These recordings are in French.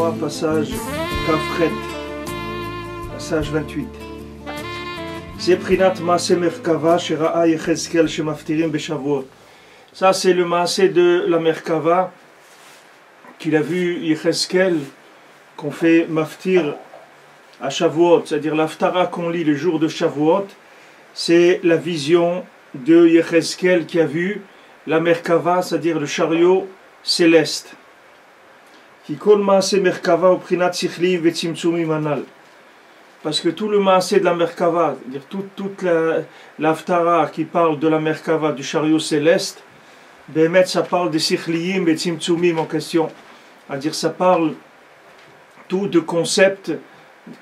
Torah, passage Kafret, passage 28. Zeprinat Maase Merkava Shera'a Yechezkel Shemaftirim Beshavuot. Ça, c'est le Maase de la Merkava qu'il a vu Yechezkel, qu'on fait Maftir à Shavuot, c'est-à-dire l'Aftara qu'on lit le jour de Shavuot. C'est la vision de Yechezkel qui a vu la Merkava, c'est-à-dire le chariot céleste. Parce que tout le maasé de la Merkava, c'est-à-dire toute l'Aftara qui parle de la Merkava, du chariot céleste, Bémet, ça parle des Sichliyim et Tzimtzumim en question. C'est-à-dire ça parle tout de concept,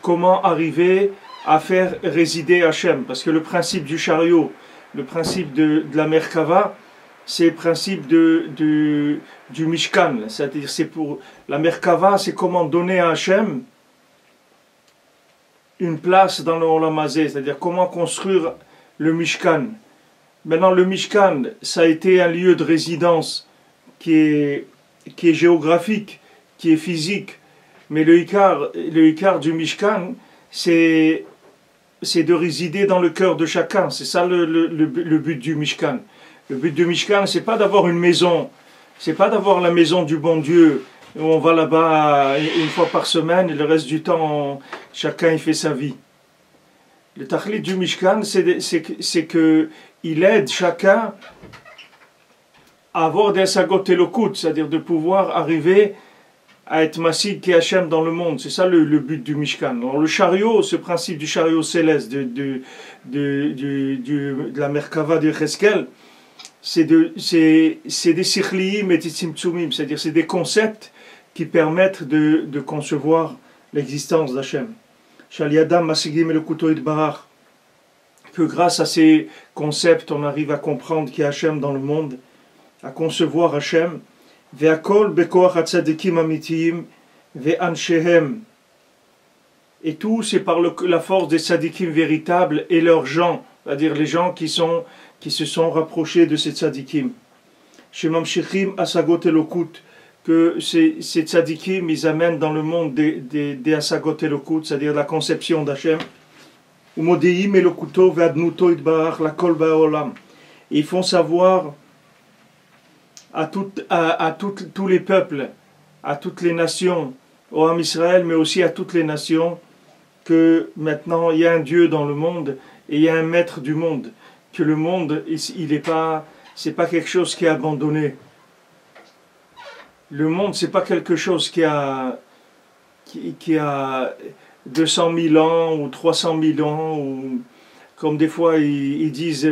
comment arriver à faire résider Hachem. Parce que le principe du chariot, le principe de la Merkava, c'est le principe du Mishkan. C'est-à-dire c'est pour la Merkava, c'est comment donner à Hachem une place dans le Olam Hazé, c'est-à-dire comment construire le Mishkan. Maintenant, le Mishkan, ça a été un lieu de résidence qui est géographique, qui est physique, mais le Ikar du Mishkan, c'est de résider dans le cœur de chacun. C'est ça le but du Mishkan. Le but du Mishkan, c'est pas d'avoir une maison, c'est pas d'avoir la maison du bon Dieu, où on va là-bas une fois par semaine et le reste du temps, chacun il fait sa vie. Le tachlit du Mishkan, c'est qu'il aide chacun à avoir des sagot elokut, c'est-à-dire de pouvoir arriver à être Massid qui Hachem dans le monde. C'est ça le but du Mishkan. Alors le chariot, ce principe du chariot céleste, de la Merkava de Yechezkel, c'est des Sichliyim et des Tzimtzumim, c'est-à-dire c'est des concepts qui permettent de concevoir l'existence d'Hachem. Shaliadam Masigim et le Kuto Barach, que grâce à ces concepts, on arrive à comprendre qu'il y a Hachem dans le monde, à concevoir Hachem. Ve'akol bekoach hatzadikim amitiyim ve'anshehem. Et tout, c'est par la force des tzadikim véritables et leurs gens, c'est-à-dire les gens qui se sont rapprochés de ces tzadikim. Shemamshechim asagot elokut, que ces tzadikim, ils amènent dans le monde des asagot elokut, c'est-à-dire la conception d'Hachem. Umodeim elokuto ve'adnuto itbarach lakol ba'olam. Ils font savoir à tous les peuples, à toutes les nations, au Ham Israël, mais aussi à toutes les nations, que maintenant il y a un Dieu dans le monde et il y a un maître du monde. Que le monde, c'est pas quelque chose qui est abandonné. Le monde, c'est pas quelque chose qui a 200 000 ans ou 300 000 ans, ou comme des fois ils disent,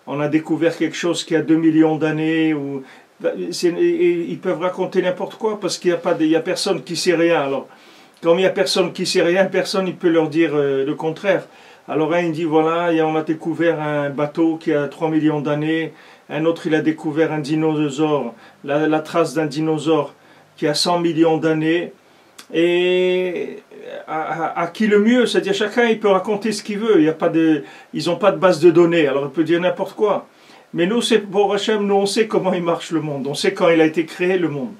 on a découvert quelque chose qui a 2 millions d'années, ou ils peuvent raconter n'importe quoi parce qu'il y a personne qui sait rien. Alors, comme il n'y a personne qui sait rien, personne ne peut leur dire le contraire. Alors un il dit voilà, on a découvert un bateau qui a 3 millions d'années, un autre il a découvert un dinosaure, la trace d'un dinosaure qui a 100 millions d'années, et à qui le mieux, c'est-à-dire chacun il peut raconter ce qu'il veut, ils n'ont pas de base de données, alors il peut dire n'importe quoi. Mais nous, pour Hachem, nous on sait comment il marche le monde, on sait quand il a été créé le monde.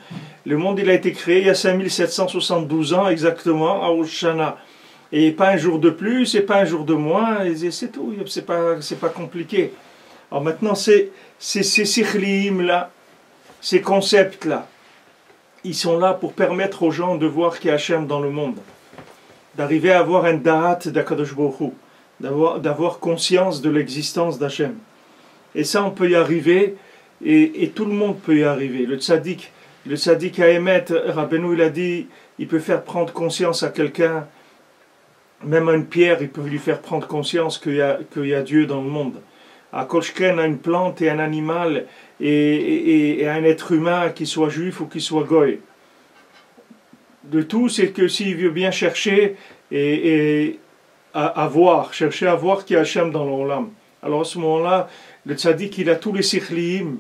Le monde il a été créé il y a 5772 ans exactement, à Rosh Hashanah. Et pas un jour de plus, et pas un jour de moins, et c'est tout, c'est pas compliqué. Alors maintenant, ces Sichliyim-là, ces concepts-là, ils sont là pour permettre aux gens de voir qu'il y a Hachem dans le monde, d'arriver à avoir un da'at d'Akadosh Baruch Hu, d'avoir conscience de l'existence d'Hachem. Et ça, on peut y arriver, et tout le monde peut y arriver. Le tzaddik à Emet, Rabbeinu, il a dit, il peut faire prendre conscience à quelqu'un, même à une pierre, il peut lui faire prendre conscience qu'il y a Dieu dans le monde. À Kolchken, à une plante et un animal, et à un être humain, qu'il soit juif ou qu'il soit goy. De tout, c'est que s'il veut bien chercher et chercher à voir qu'il y a Hachem dans l'Olam. Alors à ce moment-là, le tzaddik, il a tous les Sichliyim,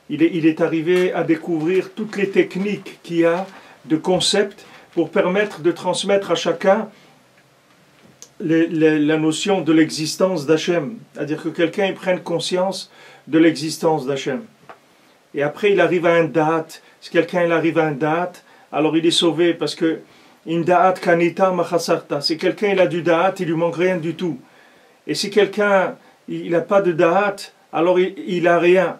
il est arrivé à découvrir toutes les techniques qu'il y a de concepts pour permettre de transmettre à chacun la notion de l'existence d'Hachem, c'est-à-dire que quelqu'un prenne conscience de l'existence d'Hachem. Et après il arrive à un date, si quelqu'un arrive à un date, alors il est sauvé parce que in da'at kanita machasarta. Si quelqu'un il a du da'at, il lui manque rien du tout. Et si quelqu'un il n'a pas de da'at, alors il a rien.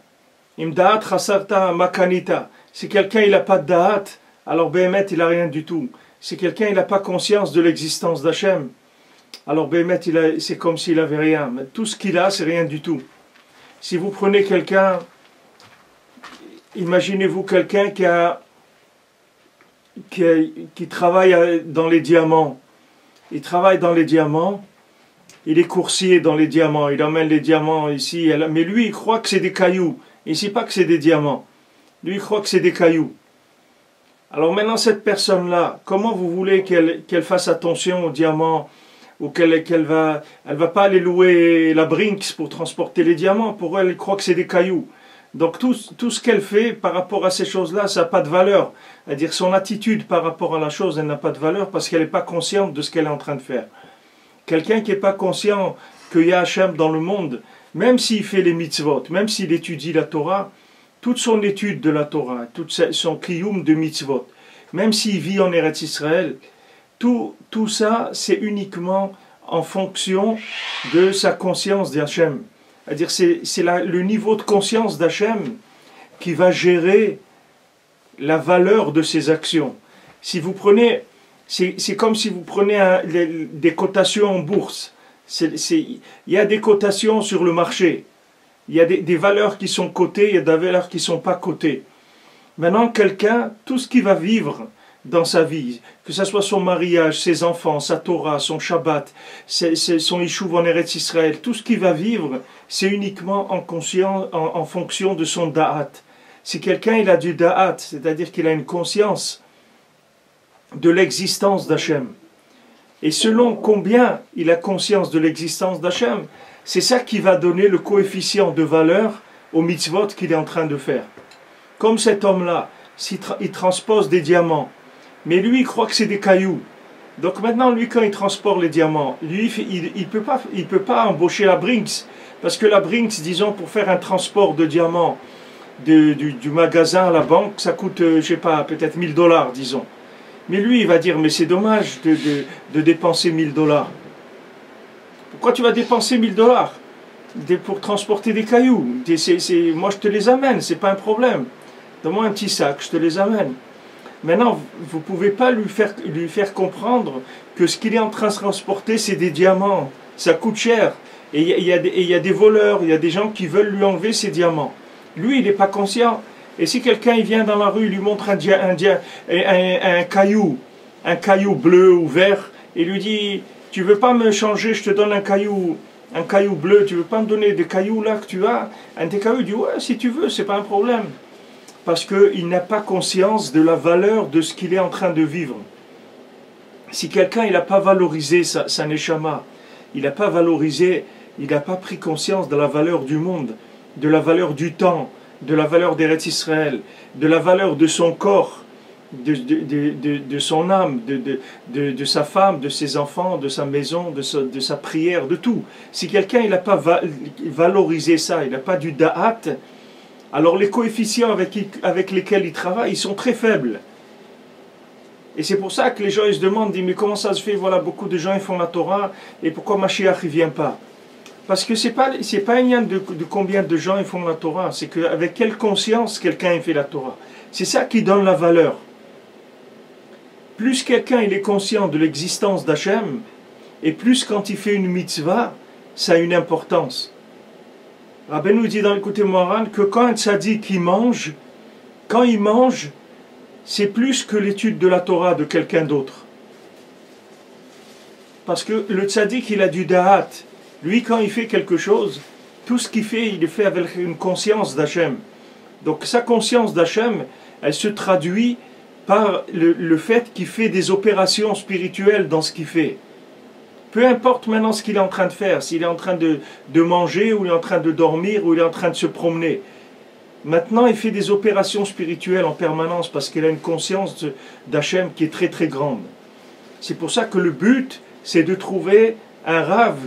Im da'at chasarta makanita. Si quelqu'un il n'a pas de da'at, alors Béhémet il a rien du tout. Si quelqu'un il n'a pas conscience de l'existence d'Hachem, alors Béhémet c'est comme s'il avait rien. Mais tout ce qu'il a, c'est rien du tout. Si vous prenez quelqu'un, imaginez-vous quelqu'un qui travaille dans les diamants. Il travaille dans les diamants, il est coursier dans les diamants, il emmène les diamants ici, mais lui il croit que c'est des cailloux. Il ne sait pas que c'est des diamants. Lui il croit que c'est des cailloux. Alors maintenant cette personne-là, comment vous voulez qu'elle fasse attention aux diamants, ou elle va pas aller louer la Brinks pour transporter les diamants. Pour elle, elle croit que c'est des cailloux. Donc tout ce qu'elle fait par rapport à ces choses-là, ça n'a pas de valeur. C'est-à-dire son attitude par rapport à la chose, elle n'a pas de valeur parce qu'elle n'est pas consciente de ce qu'elle est en train de faire. Quelqu'un qui n'est pas conscient qu'il y a Hachem dans le monde, même s'il fait les mitzvot, même s'il étudie la Torah, toute son étude de la Torah, tout son kiyum de mitzvot, même s'il vit en Eretz Israël, tout ça, c'est uniquement en fonction de sa conscience d'Hachem. C'est-à-dire c'est le niveau de conscience d'Hachem qui va gérer la valeur de ses actions. Si vous prenez, c'est comme si vous prenez des cotations en bourse. Il y a des cotations sur le marché. Il y a des valeurs qui sont cotées, il y a des valeurs qui ne sont pas cotées. Maintenant, quelqu'un, tout ce qu'il va vivre dans sa vie, que ce soit son mariage, ses enfants, sa Torah, son Shabbat, son Yishuv en Eretz Israël, tout ce qu'il va vivre, c'est uniquement en fonction de son da'at. Si quelqu'un il a du da'at, c'est-à-dire qu'il a une conscience de l'existence d'Hachem, et selon combien il a conscience de l'existence d'Hachem, c'est ça qui va donner le coefficient de valeur au mitzvot qu'il est en train de faire. Comme cet homme-là, il transpose des diamants, mais lui, il croit que c'est des cailloux. Donc maintenant, lui, quand il transporte les diamants, lui, il peut pas embaucher la Brinks. Parce que la Brinks, disons, pour faire un transport de diamants du magasin à la banque, ça coûte, je sais pas, peut-être $1000, disons. Mais lui, il va dire, mais c'est dommage de dépenser $1000. Pourquoi tu vas dépenser $1000 pour transporter des cailloux? Moi, je te les amène, c'est pas un problème. Donne-moi un petit sac, je te les amène. Maintenant, vous ne pouvez pas lui faire comprendre que ce qu'il est en train de transporter, c'est des diamants. Ça coûte cher. Et il y a des voleurs, il y a des gens qui veulent lui enlever ses diamants. Lui, il n'est pas conscient. Et si quelqu'un il vient dans la rue, il lui montre un caillou bleu ou vert, et lui dit, tu ne veux pas me changer, je te donne un caillou bleu, tu ne veux pas me donner des cailloux là que tu as? Un des cailloux, il dit, ouais, si tu veux, c'est pas un problème. Parce qu'il n'a pas conscience de la valeur de ce qu'il est en train de vivre. Si quelqu'un n'a pas valorisé sa neshama, il n'a pas valorisé, il n'a pas pris conscience de la valeur du monde, de la valeur du temps, de la valeur d'Eretz Israël, de la valeur de son corps, de son âme, de sa femme, de ses enfants, de sa maison, de sa prière, de tout. Si quelqu'un n'a pas valorisé ça, il n'a pas du da'at, alors les coefficients avec lesquels il travaille, ils sont très faibles. Et c'est pour ça que les gens ils se demandent, mais comment ça se fait, voilà, beaucoup de gens ils font la Torah, et pourquoi Mashiach ne vient pas? Parce que c'est pas un lien de combien de gens ils font la Torah, c'est avec quelle conscience quelqu'un fait la Torah. C'est ça qui donne la valeur. Plus quelqu'un il est conscient de l'existence d'Hachem, et plus quand il fait une mitzvah, ça a une importance. Rabbi nous dit dans l'écouté Moharan que quand un tzaddik il mange, quand il mange, c'est plus que l'étude de la Torah de quelqu'un d'autre. Parce que le tzaddik il a du da'at. Lui quand il fait quelque chose, tout ce qu'il fait, il le fait avec une conscience d'Hachem. Donc sa conscience d'Hachem, elle se traduit par le fait qu'il fait des opérations spirituelles dans ce qu'il fait. Peu importe maintenant ce qu'il est en train de faire, s'il est en train de manger, ou il est en train de dormir, ou il est en train de se promener. Maintenant, il fait des opérations spirituelles en permanence parce qu'il a une conscience d'Hachem qui est très très grande. C'est pour ça que le but, c'est de trouver un Rav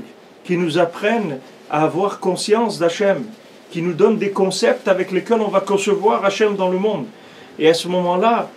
qui nous apprenne à avoir conscience d'Hachem, qui nous donne des concepts avec lesquels on va concevoir Hachem dans le monde. Et à ce moment-là,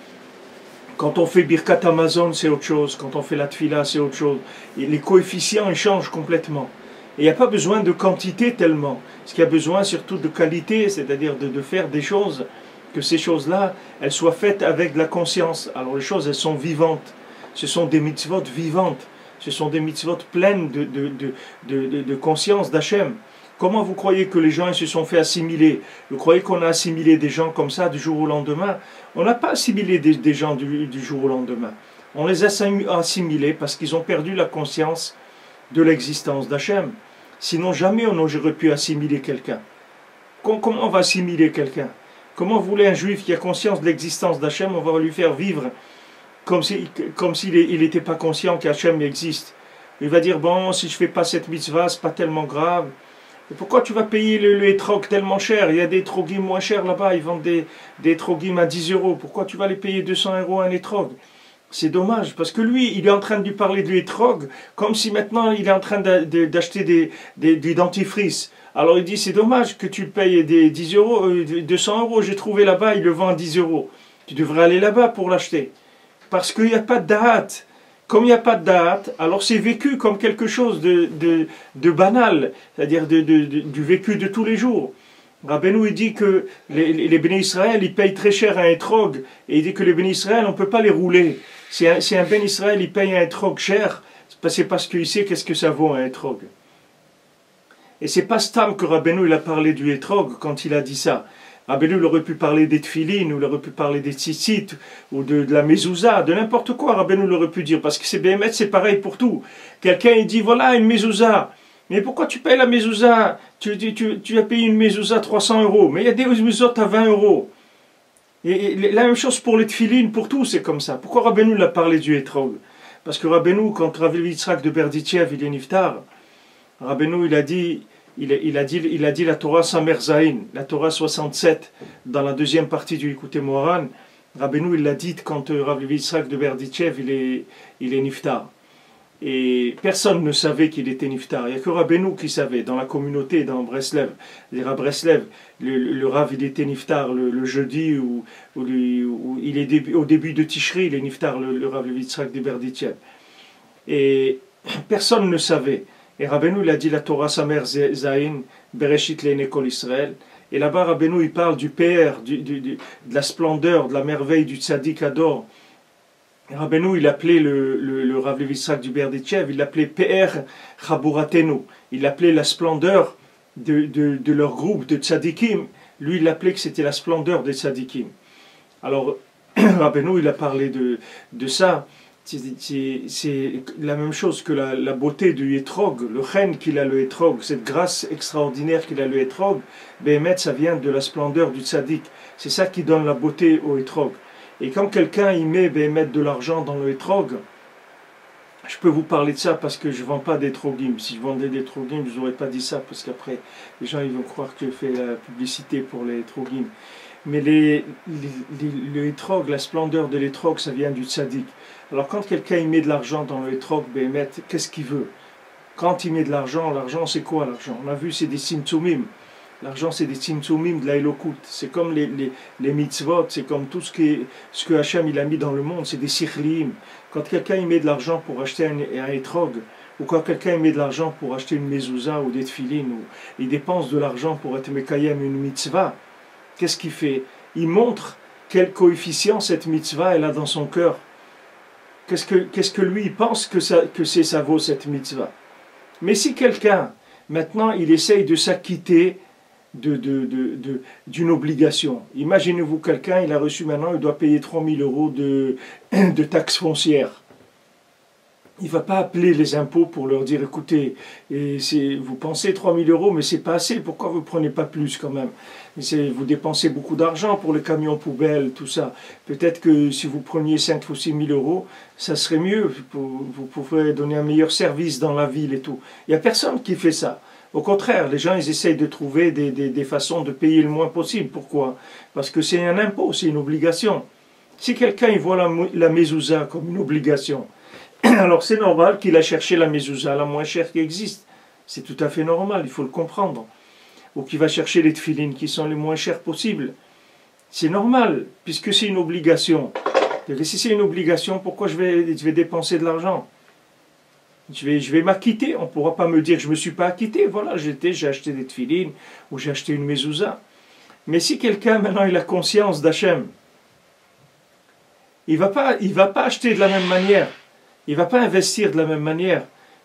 Quand on fait Birkat Amazon, c'est autre chose. Quand on fait la Tfila, c'est autre chose. Et les coefficients, ils changent complètement. Et il n'y a pas besoin de quantité tellement. Ce qu'il y a besoin surtout de qualité, c'est-à-dire de faire des choses, que ces choses-là, elles soient faites avec de la conscience. Alors les choses, elles sont vivantes. Ce sont des mitzvot vivantes. Ce sont des mitzvot pleines de conscience d'Hachem. Comment vous croyez que les gens ils se sont fait assimiler? Vous croyez qu'on a assimilé des gens comme ça du jour au lendemain? On n'a pas assimilé des gens du jour au lendemain. On les a assimilés parce qu'ils ont perdu la conscience de l'existence d'Hachem. Sinon, jamais on n'aurait pu assimiler quelqu'un. Comment on va assimiler quelqu'un? Comment vous voulez un juif qui a conscience de l'existence d'Hachem, on va lui faire vivre comme s'il n'était pas conscient qu'Hachem existe? Il va dire, bon, si je ne fais pas cette mitzvah, c'est pas tellement grave. Et pourquoi tu vas payer le etrog tellement cher? Il y a des etrogim moins chers là-bas, ils vendent des etrogim à 10 euros. Pourquoi tu vas les payer 200 euros un etrog? C'est dommage, parce que lui, il est en train de lui parler de etrog, comme si maintenant il est en train d'acheter des dentifrices. Alors il dit, c'est dommage que tu payes des 10 euros, 200 euros, j'ai trouvé là-bas, il le vend à 10 euros. Tu devrais aller là-bas pour l'acheter. Parce qu'il n'y a pas de da'at. Comme il n'y a pas de da'at, alors c'est vécu comme quelque chose de banal, c'est-à-dire du vécu de tous les jours. Rabbeinu il dit que les bénis Israël, ils payent très cher un etrog, et il dit que les bénis Israël, on ne peut pas les rouler. Si un béni Israël, il paye un etrog cher, c'est parce qu'il sait qu'est-ce que ça vaut un etrog. Et c'est pas Stam que Rabbeinu il a parlé du etrog quand il a dit ça. Rabbeinu aurait pu parler des tfilines, ou il aurait pu parler des tzitzit, ou de la mezouza, de n'importe quoi Rabbeinu aurait pu dire, parce que c'est BMS, c'est pareil pour tout. Quelqu'un il dit, voilà une mezouza, mais pourquoi tu payes la mezouza? Tu as payé une mezouza 300 euros, mais il y a des mezouza à 20 euros. Et la même chose pour les tfilines, pour tout, c'est comme ça. Pourquoi Rabbeinu l'a parlé du etrog? Parce que Rabbeinu, quand Rav Yitzhak de Berditchev, il est niftar, Rabbeinu il a dit la Torah Samer Zain, la Torah 67, dans la deuxième partie du Écoutez Moharan. Rabbeinu il l'a dit quand Rav Yitzhak de Berditchev il est niftar. Et personne ne savait qu'il était niftar. Il n'y a que Rabbeinu qui savait, dans la communauté, dans Breslev. C'est-à-dire à Breslev, le Rav il était niftar le jeudi, où il est au début de Tishri, il est niftar, le Rav Yitzhak de Berditchev. Et personne ne savait. Et Rabbeinu il a dit la Torah Samer Zain, Bereshit Le'nei Kol Israël. Et là-bas, Rabbeinu il parle du PR, de la splendeur, de la merveille du Tzaddik Ador. Rabbeinu il appelait le Rav Yitzhak du Berditchev, il l'appelait PR Chaburatenu. Il appelait la splendeur de leur groupe de Tzaddikim. Lui il l'appelait que c'était la splendeur des Tzaddikim. Alors Rabbeinu il a parlé de ça. C'est la même chose que la beauté du etrog, le chen qu'il a le etrog, cette grâce extraordinaire qu'il a le etrog, Béhémet, ça vient de la splendeur du tzaddik. C'est ça qui donne la beauté au etrog. Et quand quelqu'un y met Béhémet de l'argent dans le etrog, je peux vous parler de ça parce que je ne vends pas d'etrogim. Si je vendais des etrogim, je n'aurais pas dit ça parce qu'après, les gens ils vont croire que je fais la publicité pour les etrogim. Mais le etrog, la splendeur de l'etrog, ça vient du tzaddik. Alors quand quelqu'un met de l'argent dans le etrog, Béhémet, qu'est-ce qu'il veut? Quand il met de l'argent c'est quoi l'argent? On a vu, c'est des simtsumim. L'argent c'est des simtsumim de la Elokut. C'est comme les mitzvot, c'est comme tout ce que Hachem il a mis dans le monde, c'est des sikhlim. Quand quelqu'un met de l'argent pour acheter un etrog, ou quand quelqu'un met de l'argent pour acheter une mezouza ou des tfilines, ou il dépense de l'argent pour être mekayem une mitzvah, qu'est-ce qu'il fait? Il montre quel coefficient cette mitzvah elle a dans son cœur. Qu'est-ce que lui pense que ça vaut cette mitzvah? Mais si quelqu'un, maintenant, il essaye de s'acquitter d'une obligation. Imaginez-vous quelqu'un, il a reçu maintenant, il doit payer 3000 euros de taxes foncières. Il ne va pas appeler les impôts pour leur dire, écoutez, vous pensez 3000 euros, mais c'est pas assez, pourquoi vous ne prenez pas plus quand même? Vous dépensez beaucoup d'argent pour les camions poubelles, tout ça. Peut-être que si vous preniez 5 ou 6 000 euros, ça serait mieux, vous pourrez donner un meilleur service dans la ville et tout. Il n'y a personne qui fait ça. Au contraire, les gens ils essayent de trouver des façons de payer le moins possible. Pourquoi? Parce que c'est un impôt, c'est une obligation. Si quelqu'un il voit la mezouza comme une obligation, alors c'est normal qu'il a cherché la mezouza la moins chère qui existe. C'est tout à fait normal, il faut le comprendre. Ou qu'il va chercher les tfilines qui sont les moins chères possibles. C'est normal, puisque c'est une obligation. Si c'est une obligation, pourquoi je vais dépenser de l'argent? Je vais m'acquitter. On ne pourra pas me dire que je ne me suis pas acquitté. Voilà, j'ai acheté des tefilines ou j'ai acheté une mezouza. Mais si quelqu'un maintenant il a conscience d'Hachem, il va pas acheter de la même manière. Il ne va pas investir de la même manière.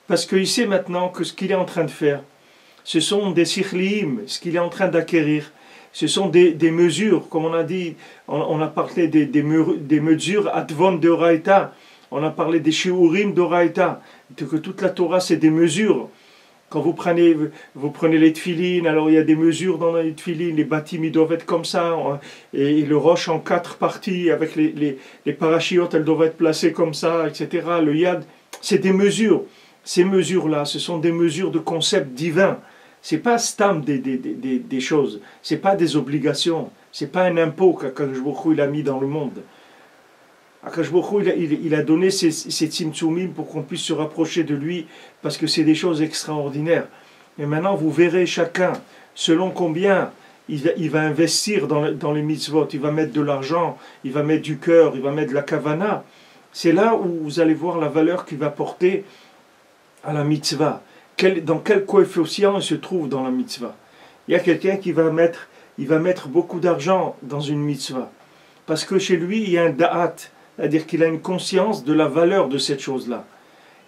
Parce qu'il sait maintenant que ce qu'il est en train de faire, ce sont des sikhliim, ce qu'il est en train d'acquérir. Ce sont des mesures, comme on a dit, on a parlé des mesures advon d'Oraïta, on a parlé des shiurim d'Oraïta, que toute la Torah c'est des mesures. Quand vous prenez les tefilines, alors il y a des mesures dans les tefilines, les bâtiments ils doivent être comme ça, et le roche en 4 parties, avec les parachiotes, elles doivent être placées comme ça, etc. Le yad, c'est des mesures. Ces mesures-là, ce sont des mesures de concepts divins. C'est pas stam des choses, c'est pas des obligations, c'est pas un impôt qu'Akadosh Baruch Hu il a mis dans le monde. Akadosh Baruch Hu il a donné ces tzimtzumim pour qu'on puisse se rapprocher de lui, parce que c'est des choses extraordinaires. Et maintenant vous verrez chacun, selon combien il va investir dans les mitzvot, il va mettre de l'argent, il va mettre du cœur, il va mettre de la kavana. C'est là où vous allez voir la valeur qu'il va porter à la mitzvah. Dans quel coefficient il se trouve dans la mitzvah. Il y a quelqu'un qui va mettre beaucoup d'argent dans une mitzvah. Parce que chez lui, il y a un da'at, c'est-à-dire qu'il a une conscience de la valeur de cette chose-là.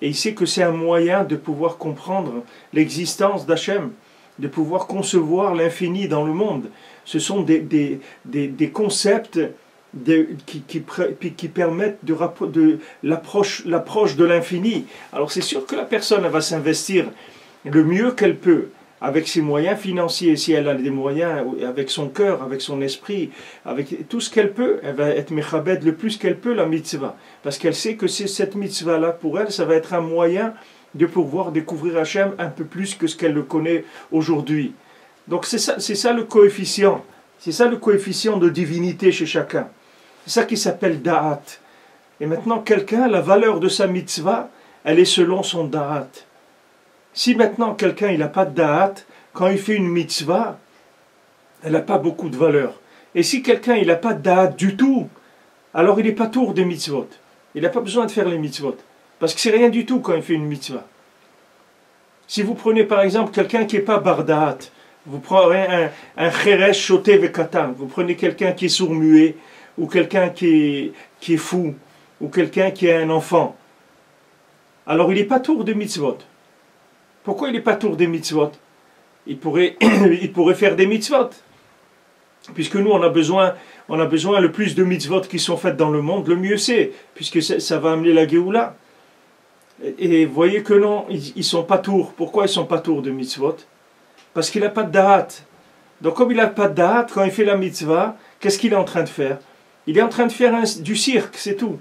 Et il sait que c'est un moyen de pouvoir comprendre l'existence d'Hachem, de pouvoir concevoir l'infini dans le monde. Ce sont des concepts qui permettent de l'approche de l'infini. Alors c'est sûr que la personne elle va s'investir le mieux qu'elle peut, avec ses moyens financiers, si elle a des moyens, avec son cœur, avec son esprit, avec tout ce qu'elle peut, elle va être mechabed le plus qu'elle peut la mitzvah, parce qu'elle sait que c'est cette mitzvah-là, pour elle, ça va être un moyen de pouvoir découvrir Hachem un peu plus que ce qu'elle le connaît aujourd'hui. Donc c'est ça le coefficient, c'est ça le coefficient de divinité chez chacun. C'est ça qui s'appelle da'at. Et maintenant, quelqu'un, la valeur de sa mitzvah, elle est selon son da'at. Si maintenant quelqu'un il n'a pas de da'at, quand il fait une mitzvah, elle n'a pas beaucoup de valeur. Et si quelqu'un il n'a pas de da'at du tout, alors il n'est pas tour des mitzvot. Il n'a pas besoin de faire les mitzvot. Parce que c'est rien du tout quand il fait une mitzvah. Si vous prenez par exemple quelqu'un qui n'est pas bar da'at, vous prenez un cheresh shoté vekatan, vous prenez quelqu'un qui est sourd-muet, ou quelqu'un qui est fou, ou quelqu'un qui est un enfant, alors il n'est pas tour des mitzvot. Pourquoi il n'est pas tour des mitzvot? Il pourrait faire des mitzvot. Puisque nous, on a besoin le plus de mitzvot qui sont faites dans le monde, le mieux c'est, puisque ça va amener la Géoula. Et vous voyez que non, ils ne sont pas tours. Pourquoi ils ne sont pas tours de mitzvot? Parce qu'il n'a pas de da'at. Donc comme il n'a pas de da'at, quand il fait la mitzvah, qu'est-ce qu'il est en train de faire? Il est en train de faire du cirque, c'est tout.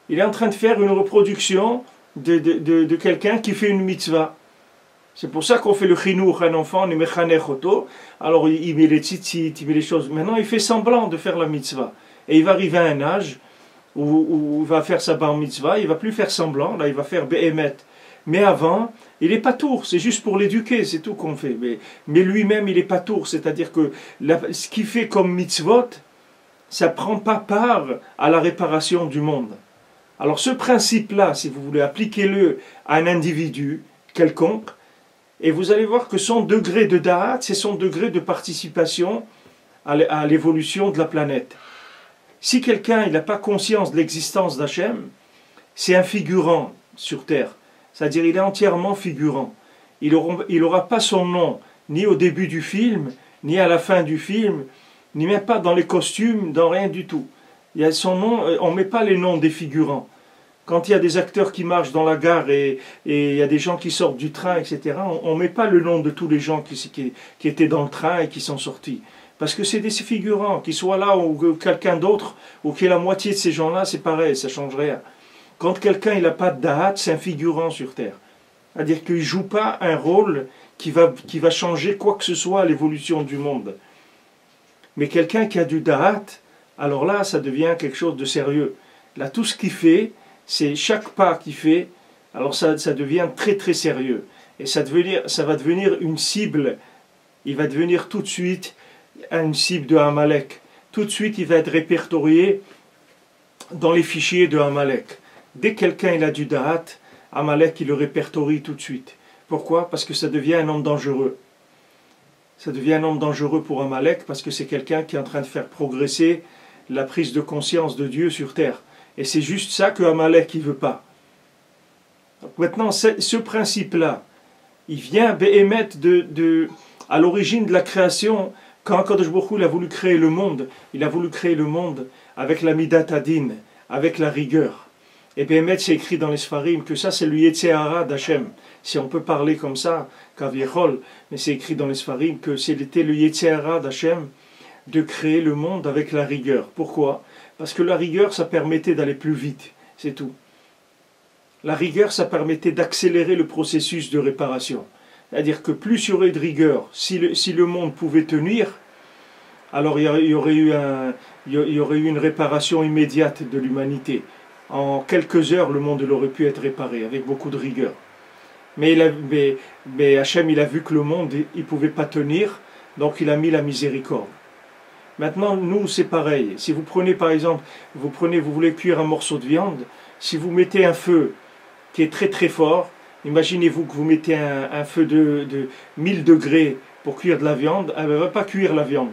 Il est en train de faire une reproduction de quelqu'un qui fait une mitzvah. C'est pour ça qu'on fait le chinour, un enfant, on met choto, alors il met les tzitzit, il met les choses. Maintenant, il fait semblant de faire la mitzvah. Et il va arriver à un âge où il va faire sa bar mitzvah, il ne va plus faire semblant, là il va faire behemet. Mais avant, il n'est pas tour, c'est juste pour l'éduquer, c'est tout qu'on fait. Mais lui-même, il n'est pas tour, c'est-à-dire que ce qu'il fait comme mitzvot, ça ne prend pas part à la réparation du monde. Alors ce principe-là, si vous voulez, appliquez-le à un individu quelconque, et vous allez voir que son degré de da'at, c'est son degré de participation à l'évolution de la planète. Si quelqu'un n'a pas conscience de l'existence d'Hachem, c'est un figurant sur Terre. C'est-à-dire il est entièrement figurant. Il n'aura pas son nom, ni au début du film, ni à la fin du film, ni même pas dans les costumes, dans rien du tout. Il y a son nom, on ne met pas les noms des figurants. Quand il y a des acteurs qui marchent dans la gare et il y a des gens qui sortent du train, etc., on ne met pas le nom de tous les gens qui étaient dans le train et qui sont sortis. Parce que c'est des figurants, qu'ils soient là ou quelqu'un d'autre, ou qu'il y ait la moitié de ces gens-là, c'est pareil, ça ne change rien. Quand quelqu'un n'a pas de da'at, c'est un figurant sur Terre. C'est-à-dire qu'il ne joue pas un rôle qui va changer quoi que ce soit à l'évolution du monde. Mais quelqu'un qui a du da'at, alors là, ça devient quelque chose de sérieux. Là, tout ce qu'il fait, c'est chaque pas qu'il fait, alors ça devient très très sérieux. Et ça va devenir une cible, il va devenir tout de suite une cible de Amalek. Tout de suite, il va être répertorié dans les fichiers de Amalek. Dès que quelqu'un il a du Da'at, Amalek il le répertorie tout de suite. Pourquoi? Parce que ça devient un homme dangereux. Ça devient un homme dangereux pour Amalek parce que c'est quelqu'un qui est en train de faire progresser la prise de conscience de Dieu sur terre. Et c'est juste ça que Amalek ne veut pas. Donc maintenant, ce principe-là, il vient à l'origine de la création. Quand Kadosh Baruch Hu il a voulu créer le monde, il a voulu créer le monde avec la Midat Adin, avec la rigueur. Et Béhémet, c'est écrit dans les Sfarim que ça, c'est le Yetzer Hara d'Hachem. Si on peut parler comme ça, Kaviechol, mais c'est écrit dans les Sfarim que c'était le Yetzer Hara d'Hachem de créer le monde avec la rigueur. Pourquoi? Parce que la rigueur, ça permettait d'aller plus vite, c'est tout. La rigueur, ça permettait d'accélérer le processus de réparation. C'est-à-dire que plus il y aurait de rigueur, si le monde pouvait tenir, alors il y aurait eu une réparation immédiate de l'humanité. En quelques heures, le monde aurait pu être réparé avec beaucoup de rigueur. Mais Hachem, il a vu que le monde, il ne pouvait pas tenir, donc il a mis la miséricorde. Maintenant, nous, c'est pareil. Si vous prenez, par exemple, vous voulez cuire un morceau de viande, si vous mettez un feu qui est très très fort, imaginez-vous que vous mettez un feu de 1000 degrés pour cuire de la viande, elle ne va pas cuire la viande.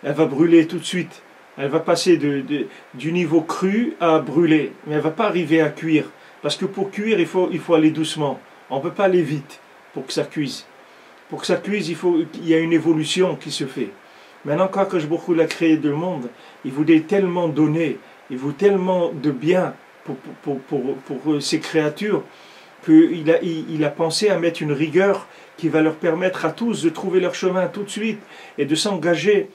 Elle va brûler tout de suite. Elle va passer du niveau cru à brûler, mais elle ne va pas arriver à cuire. Parce que pour cuire, il faut aller doucement. On ne peut pas aller vite pour que ça cuise. Pour que ça cuise, il y a une évolution qui se fait. Maintenant, quand Kadosh Baruch Hu a créé le monde, il voulait tellement donner, il voulait tellement de bien pour ces créatures, qu'il a pensé à mettre une rigueur qui va leur permettre à tous de trouver leur chemin tout de suite et de s'engager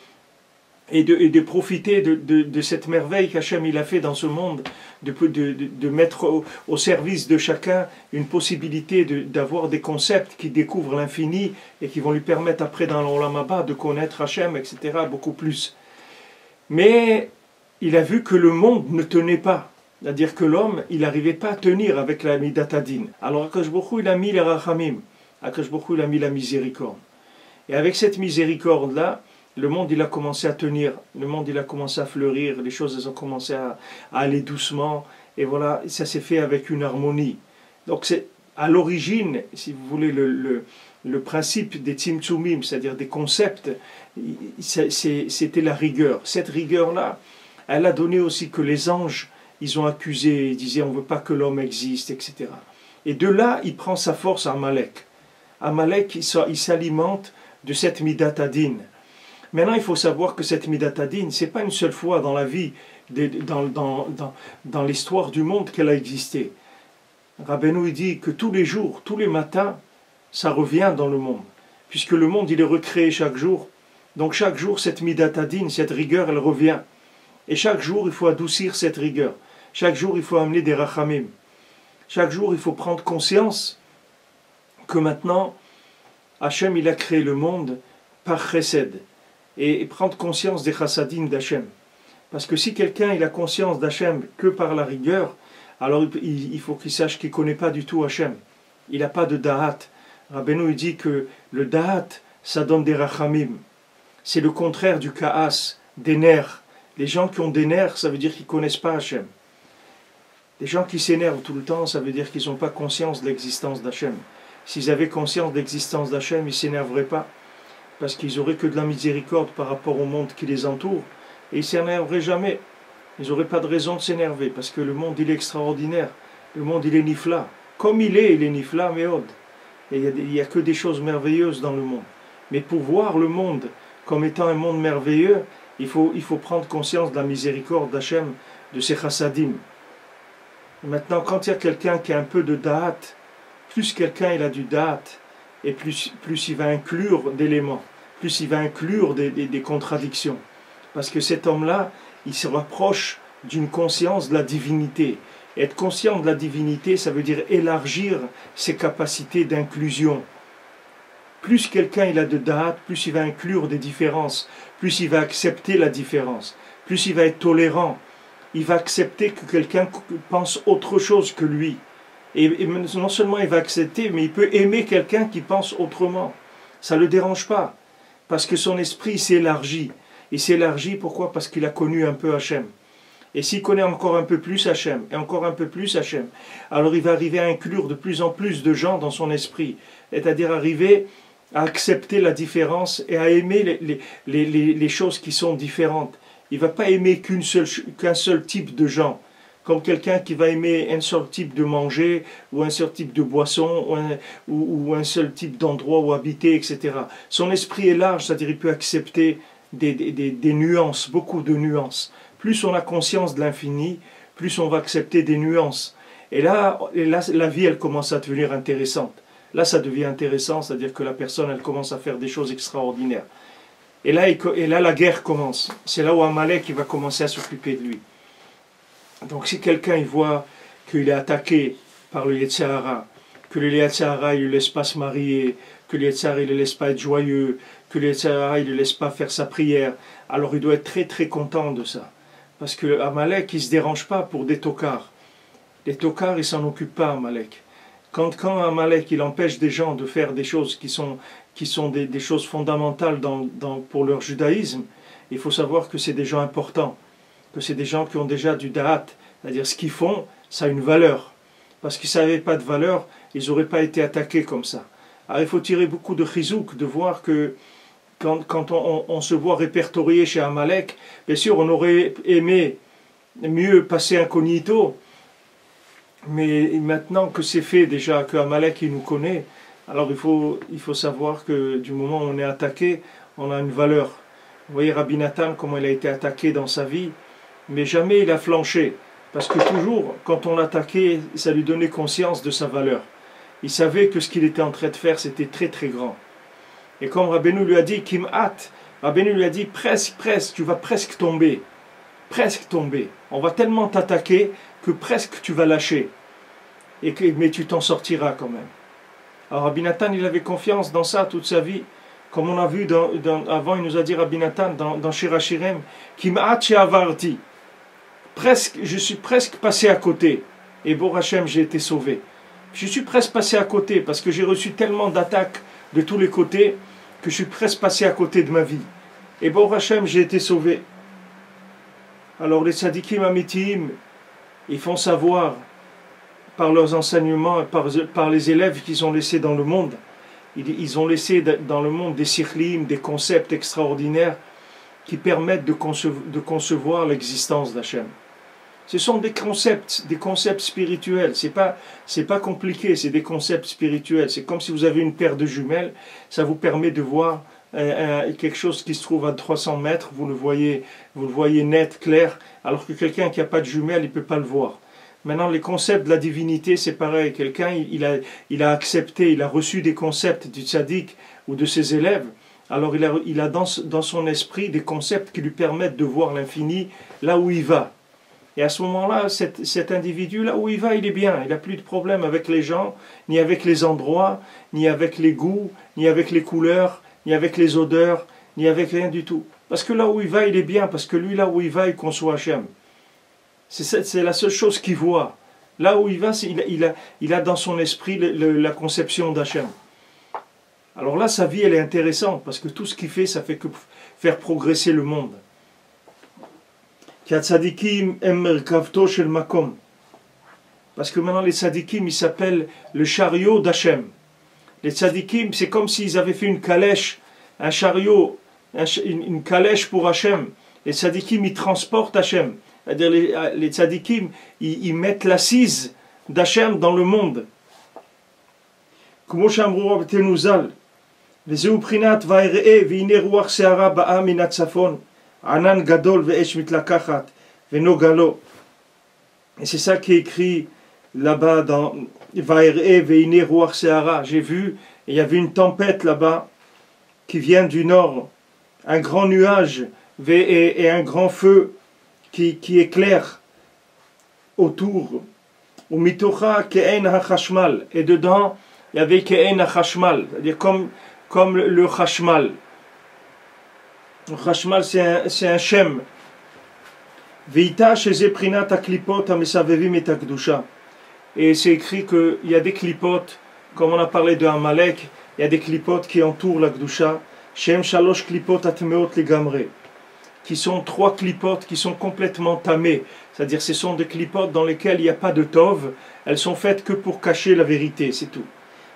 et de profiter de cette merveille qu'Hachem il a fait dans ce monde, de mettre au service de chacun une possibilité d'avoir des concepts qui découvrent l'infini et qui vont lui permettre après dans l'Olam Haba de connaître Hachem, etc. beaucoup plus. Mais il a vu que le monde ne tenait pas. C'est-à-dire que l'homme, il n'arrivait pas à tenir avec la Midat Adin. Alors Akash Baruch Hu, il a mis les Rachamim. Akash Baruch Hu, il a mis la miséricorde. Et avec cette miséricorde-là, le monde il a commencé à tenir, le monde il a commencé à fleurir, les choses elles ont commencé à aller doucement, et voilà, ça s'est fait avec une harmonie. Donc c'est à l'origine, si vous voulez, le principe des Tzimtzumim, c'est-à-dire des concepts, c'était la rigueur. Cette rigueur-là, elle a donné aussi que les anges, ils ont accusé, ils disaient on ne veut pas que l'homme existe, etc. Et de là, il prend sa force à Amalek. Amalek, il s'alimente de cette Midat Adin. Maintenant, il faut savoir que cette Midat Adin, ce n'est pas une seule fois dans la vie, dans l'histoire du monde qu'elle a existé. Rabbeinu dit que tous les jours, tous les matins, ça revient dans le monde. Puisque le monde, il est recréé chaque jour. Donc chaque jour, cette Midat Adin, cette rigueur, elle revient. Et chaque jour, il faut adoucir cette rigueur. Chaque jour, il faut amener des rachamim. Chaque jour, il faut prendre conscience que maintenant, Hachem, il a créé le monde par chesed. Et prendre conscience des chassadim d'Hachem. Parce que si quelqu'un il a conscience d'Hachem que par la rigueur, alors il faut qu'il sache qu'il ne connaît pas du tout Hachem. Il n'a pas de da'at. Rabbeinu dit que le da'at, ça donne des rachamim. C'est le contraire du ka'as, des nerfs. Les gens qui ont des nerfs, ça veut dire qu'ils ne connaissent pas Hachem. Les gens qui s'énervent tout le temps, ça veut dire qu'ils n'ont pas conscience de l'existence d'Hachem. S'ils avaient conscience de l'existence d'Hachem, ils ne s'énerveraient pas. Parce qu'ils n'auraient que de la miséricorde par rapport au monde qui les entoure, et ils ne s'énerveraient jamais. Ils n'auraient pas de raison de s'énerver, parce que le monde, il est extraordinaire. Le monde, il est nifla. Comme il est nifla, méod. Et il n'y a que des choses merveilleuses dans le monde. Mais pour voir le monde comme étant un monde merveilleux, il faut prendre conscience de la miséricorde d'Hachem, de ses chassadim. Maintenant, quand il y a quelqu'un qui a un peu de da'at, plus quelqu'un il a du da'at, et plus il va inclure d'éléments, plus il va inclure des contradictions. Parce que cet homme-là, il se rapproche d'une conscience de la divinité. Et être conscient de la divinité, ça veut dire élargir ses capacités d'inclusion. Plus quelqu'un il a de da'at, plus il va inclure des différences, plus il va accepter la différence, plus il va être tolérant. Il va accepter que quelqu'un pense autre chose que lui. Et non seulement il va accepter, mais il peut aimer quelqu'un qui pense autrement. Ça ne le dérange pas, parce que son esprit s'élargit. Il s'élargit, pourquoi? Parce qu'il a connu un peu Hachem. Et s'il connaît encore un peu plus Hachem, et encore un peu plus Hachem, alors il va arriver à inclure de plus en plus de gens dans son esprit, c'est-à-dire arriver à accepter la différence et à aimer les choses qui sont différentes. Il ne va pas aimer qu'un seul type de gens, comme quelqu'un qui va aimer un seul type de manger, ou un seul type de boisson, ou un seul type d'endroit où habiter, etc. Son esprit est large, c'est-à-dire il peut accepter des nuances, beaucoup de nuances. Plus on a conscience de l'infini, plus on va accepter des nuances. Et là, la vie, elle commence à devenir intéressante. Là, ça devient intéressant, c'est-à-dire que la personne, elle commence à faire des choses extraordinaires. Et là la guerre commence. C'est là où Amalek va commencer à s'occuper de lui. Donc si quelqu'un il voit qu'il est attaqué par le Yetzer Hara, que le Yetzer Hara il ne le laisse pas se marier, que le Yetzer Hara il ne le laisse pas être joyeux, que le Yetzer Hara il ne le laisse pas faire sa prière, alors il doit être très très content de ça. Parce que Amalek il ne se dérange pas pour des tocards. Les tocards ils ne s'en occupent pas, Amalek. Quand Amalek il empêche des gens de faire des choses qui sont des choses fondamentales pour leur judaïsme, il faut savoir que c'est des gens importants, que c'est des gens qui ont déjà du da'at, c'est-à-dire ce qu'ils font, ça a une valeur. Parce qu'ils n'avaient pas de valeur, ils n'auraient pas été attaqués comme ça. Alors il faut tirer beaucoup de chizouk, de voir que quand on se voit répertorié chez Amalek, bien sûr on aurait aimé mieux passer incognito, mais maintenant que c'est fait déjà, que Amalek il nous connaît, alors il faut savoir que du moment où on est attaqué, on a une valeur. Vous voyez Rabbi Nathan, comment il a été attaqué dans sa vie, mais jamais il a flanché. Parce que toujours, quand on l'attaquait, ça lui donnait conscience de sa valeur. Il savait que ce qu'il était en train de faire, c'était très très grand. Et comme Rabbeinu lui a dit, Kim'at, Rabbeinu lui a dit, presque, tu vas presque tomber. Presque tomber. On va tellement t'attaquer que presque tu vas lâcher. Mais tu t'en sortiras quand même. Alors Rabbi Nathan, il avait confiance dans ça toute sa vie. Comme on a vu avant, il nous a dit Rabbi Nathan dans Shir HaShirim, Kim'at she'avarti. Je suis presque passé à côté. Et Bor Hashem, j'ai été sauvé. Je suis presque passé à côté parce que j'ai reçu tellement d'attaques de tous les côtés que je suis presque passé à côté de ma vie. Et Bor Hashem, j'ai été sauvé. Alors les tzadikim amitim, ils font savoir par leurs enseignements, par les élèves qu'ils ont laissés dans le monde. Ils ont laissé dans le monde des sikhlim, des concepts extraordinaires qui permettent de concevoir l'existence d'Hachem. Ce sont des concepts spirituels. C'est pas compliqué, c'est des concepts spirituels. C'est comme si vous avez une paire de jumelles, ça vous permet de voir quelque chose qui se trouve à 300 mètres, vous le voyez net, clair, alors que quelqu'un qui n'a pas de jumelles, il ne peut pas le voir. Maintenant, les concepts de la divinité, c'est pareil. Quelqu'un, il a accepté, il a reçu des concepts du tzaddik ou de ses élèves, alors il a dans son esprit des concepts qui lui permettent de voir l'infini là où il va. Et à ce moment-là, cet individu, là où il va, il est bien. Il n'a plus de problème avec les gens, ni avec les endroits, ni avec les goûts, ni avec les couleurs, ni avec les odeurs, ni avec rien du tout. Parce que là où il va, il est bien. Parce que lui, là où il va, il conçoit Hachem. C'est la seule chose qu'il voit. Là où il va, il a dans son esprit la conception d'Hachem. Alors là, sa vie, elle est intéressante. Parce que tout ce qu'il fait, ça fait que faire progresser le monde. Parce que maintenant les tzadikim ils s'appellent le chariot d'Hachem. Les tzadikim c'est comme s'ils avaient fait une calèche, un chariot, une calèche pour Hachem. Les tzadikim ils transportent Hachem. C'est-à-dire les tzadikim ils mettent l'assise d'Hachem dans le monde. Comme Shamru Rabtenuzal, les Euprinat vairee v'ine ruach se'ara ba'a minat tzafon. Anan gadol ve'esh mitlakachat ve'nogalo. Et c'est ça qui est écrit là-bas dans Vair'e ve'ine ruach se'ara. J'ai vu, il y avait une tempête là-bas qui vient du nord, un grand nuage et un grand feu qui éclaire autour. Ou mitocha ke'en hachashmal. Et dedans, il y avait ke'en hachashmal, c'est-à-dire comme le chashmal. Le chashmal, c'est un shem. Veita sheze prinat haklipot hamesavevim et hakdusha. Et c'est écrit qu'il y a des klipotes, comme on a parlé de Amalek, il y a des klipotes qui entourent la kdusha. Shem shalosh klipot atmeot legamre. qui sont trois clipotes qui sont complètement tamées. C'est-à-dire ce sont des clipotes dans lesquelles il n'y a pas de tov. Elles sont faites que pour cacher la vérité, c'est tout.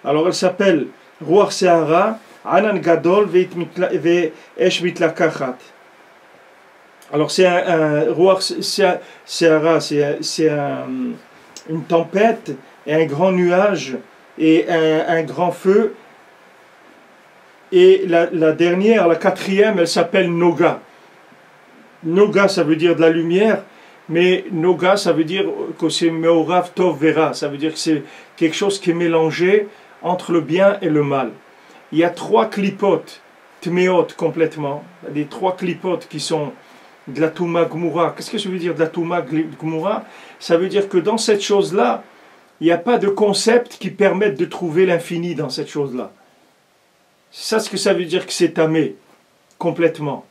Alors elles s'appellent Ruach Se'ara, Anan Gadol Ve'esh Mitlakachat. Alors c'est un Ruach Se'ara, c'est une tempête et un grand nuage et un grand feu. Et la dernière, la quatrième, elle s'appelle Noga. Noga, ça veut dire de la lumière, mais Noga, ça veut dire que c'est Meorav Tov Vera, ça veut dire que c'est quelque chose qui est mélangé entre le bien et le mal. Il y a trois clipotes, Tmeot complètement, des trois clipotes qui sont de la Touma Gmura. Qu'est-ce que ça veut dire de la Touma Gmura? Ça veut dire que dans cette chose-là, il n'y a pas de concept qui permette de trouver l'infini dans cette chose-là. C'est ça ce que ça veut dire que c'est tamé, complètement.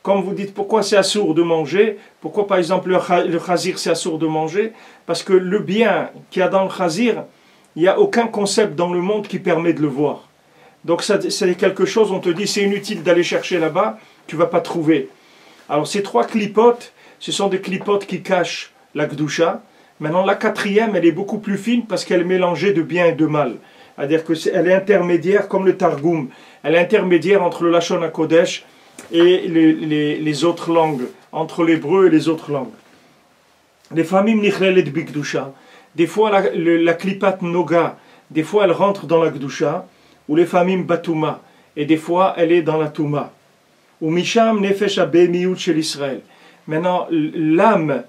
Comme vous dites, pourquoi c'est assourd de manger? Pourquoi par exemple le chazir c'est assourd de manger? Parce que le bien qu'il y a dans le chazir, il n'y a aucun concept dans le monde qui permet de le voir. Donc c'est quelque chose, on te dit c'est inutile d'aller chercher là-bas, tu ne vas pas trouver. Alors ces trois clipotes, ce sont des clipotes qui cachent la Gdusha. Maintenant la quatrième, elle est beaucoup plus fine parce qu'elle est mélangée de bien et de mal. C'est-à-dire qu'elle est intermédiaire comme le Targum. Elle est intermédiaire entre le Lashon HaKodesh et les autres langues, entre l'hébreu et les autres langues. Les familles Nichlelet Bigdusha, des fois la Klipat Noga, des fois elle rentre dans la Gdusha, ou les familles Batuma, et des fois elle est dans la Touma. Ou Misham Nefesh Abemiyut chez l'Israël. Maintenant, l'âme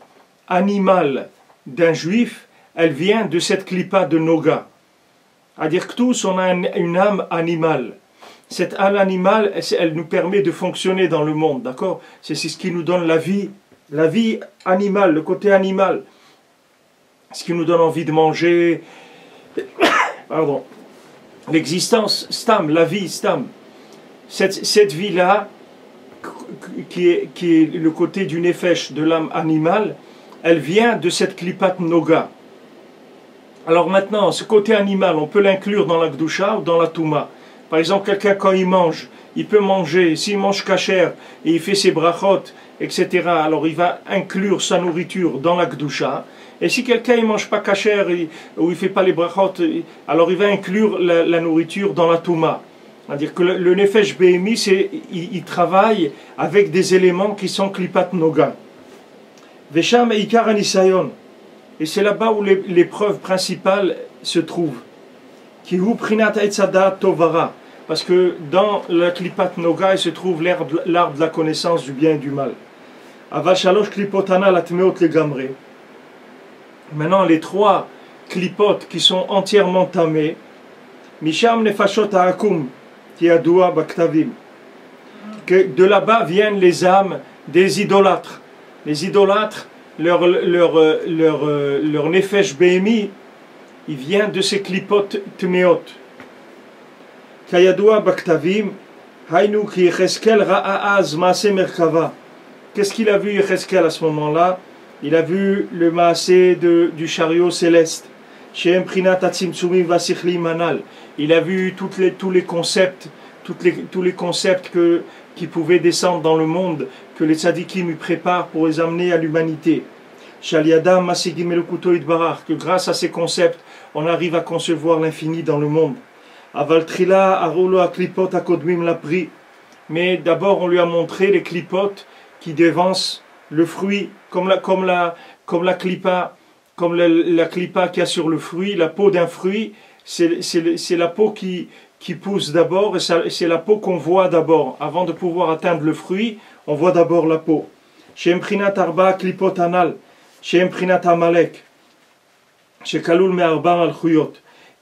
animale d'un juif, elle vient de cette Klipa de Noga. C'est-à-dire que tous, on a une âme animale. Cette âme animale, elle nous permet de fonctionner dans le monde, d'accord? C'est ce qui nous donne la vie animale, le côté animal. Ce qui nous donne envie de manger, pardon, l'existence, stam, la vie, stam. Cette vie-là, qui est le côté du nefesh, de l'âme animale, elle vient de cette klipat noga. Alors maintenant, ce côté animal, on peut l'inclure dans la Gdusha ou dans la Touma. Par exemple, quelqu'un quand il mange, il peut manger, s'il mange kasher et il fait ses brachot, etc., alors il va inclure sa nourriture dans la Gdusha. Et si quelqu'un ne mange pas kasher ou il ne fait pas les brachot, alors il va inclure la nourriture dans la Touma. C'est-à-dire que le Nefesh Behemi, il travaille avec des éléments qui sont Klipat Noga. Vesham et Ikar Anisayon. Et c'est là-bas où l'épreuve principale se trouve. Kihu Prinat Etzadat Tovara. Parce que dans la Klipat Noga, il se trouve l'arbre de la connaissance du bien et du mal. Avashalosh Klipotana Latmeot Legamre. Maintenant, les trois klipotes qui sont entièrement tamés, Misham Nefashot Ha'akum, Tiadoua Baktavim. Que de là-bas viennent les âmes des idolâtres. Les idolâtres, leur nefesh behemi, il vient de ces klipotes tmeot. Kayadoua Baktavim, Hainu ki Yecheskel Ra'aaz Maase Merkava. Qu'est-ce qu'il a vu Yecheskel à ce moment-là? Il a vu le maasé du chariot céleste. Il a vu tous les concepts, tous les concepts qui pouvaient descendre dans le monde, que les tzadikim lui préparent pour les amener à l'humanité. Que grâce à ces concepts, on arrive à concevoir l'infini dans le monde. Mais d'abord, on lui a montré les clipotes qui dévancent le fruit, comme la clipa, comme la clipa qu'il y a sur le fruit, la peau d'un fruit, c'est la peau qui pousse d'abord, et c'est la peau qu'on voit d'abord. Avant de pouvoir atteindre le fruit, on voit d'abord la peau. Chez Mprinat Arba Klipot Anal, chez Mprinat Amalek, chez Kalul Me Arba Al-Khuyot.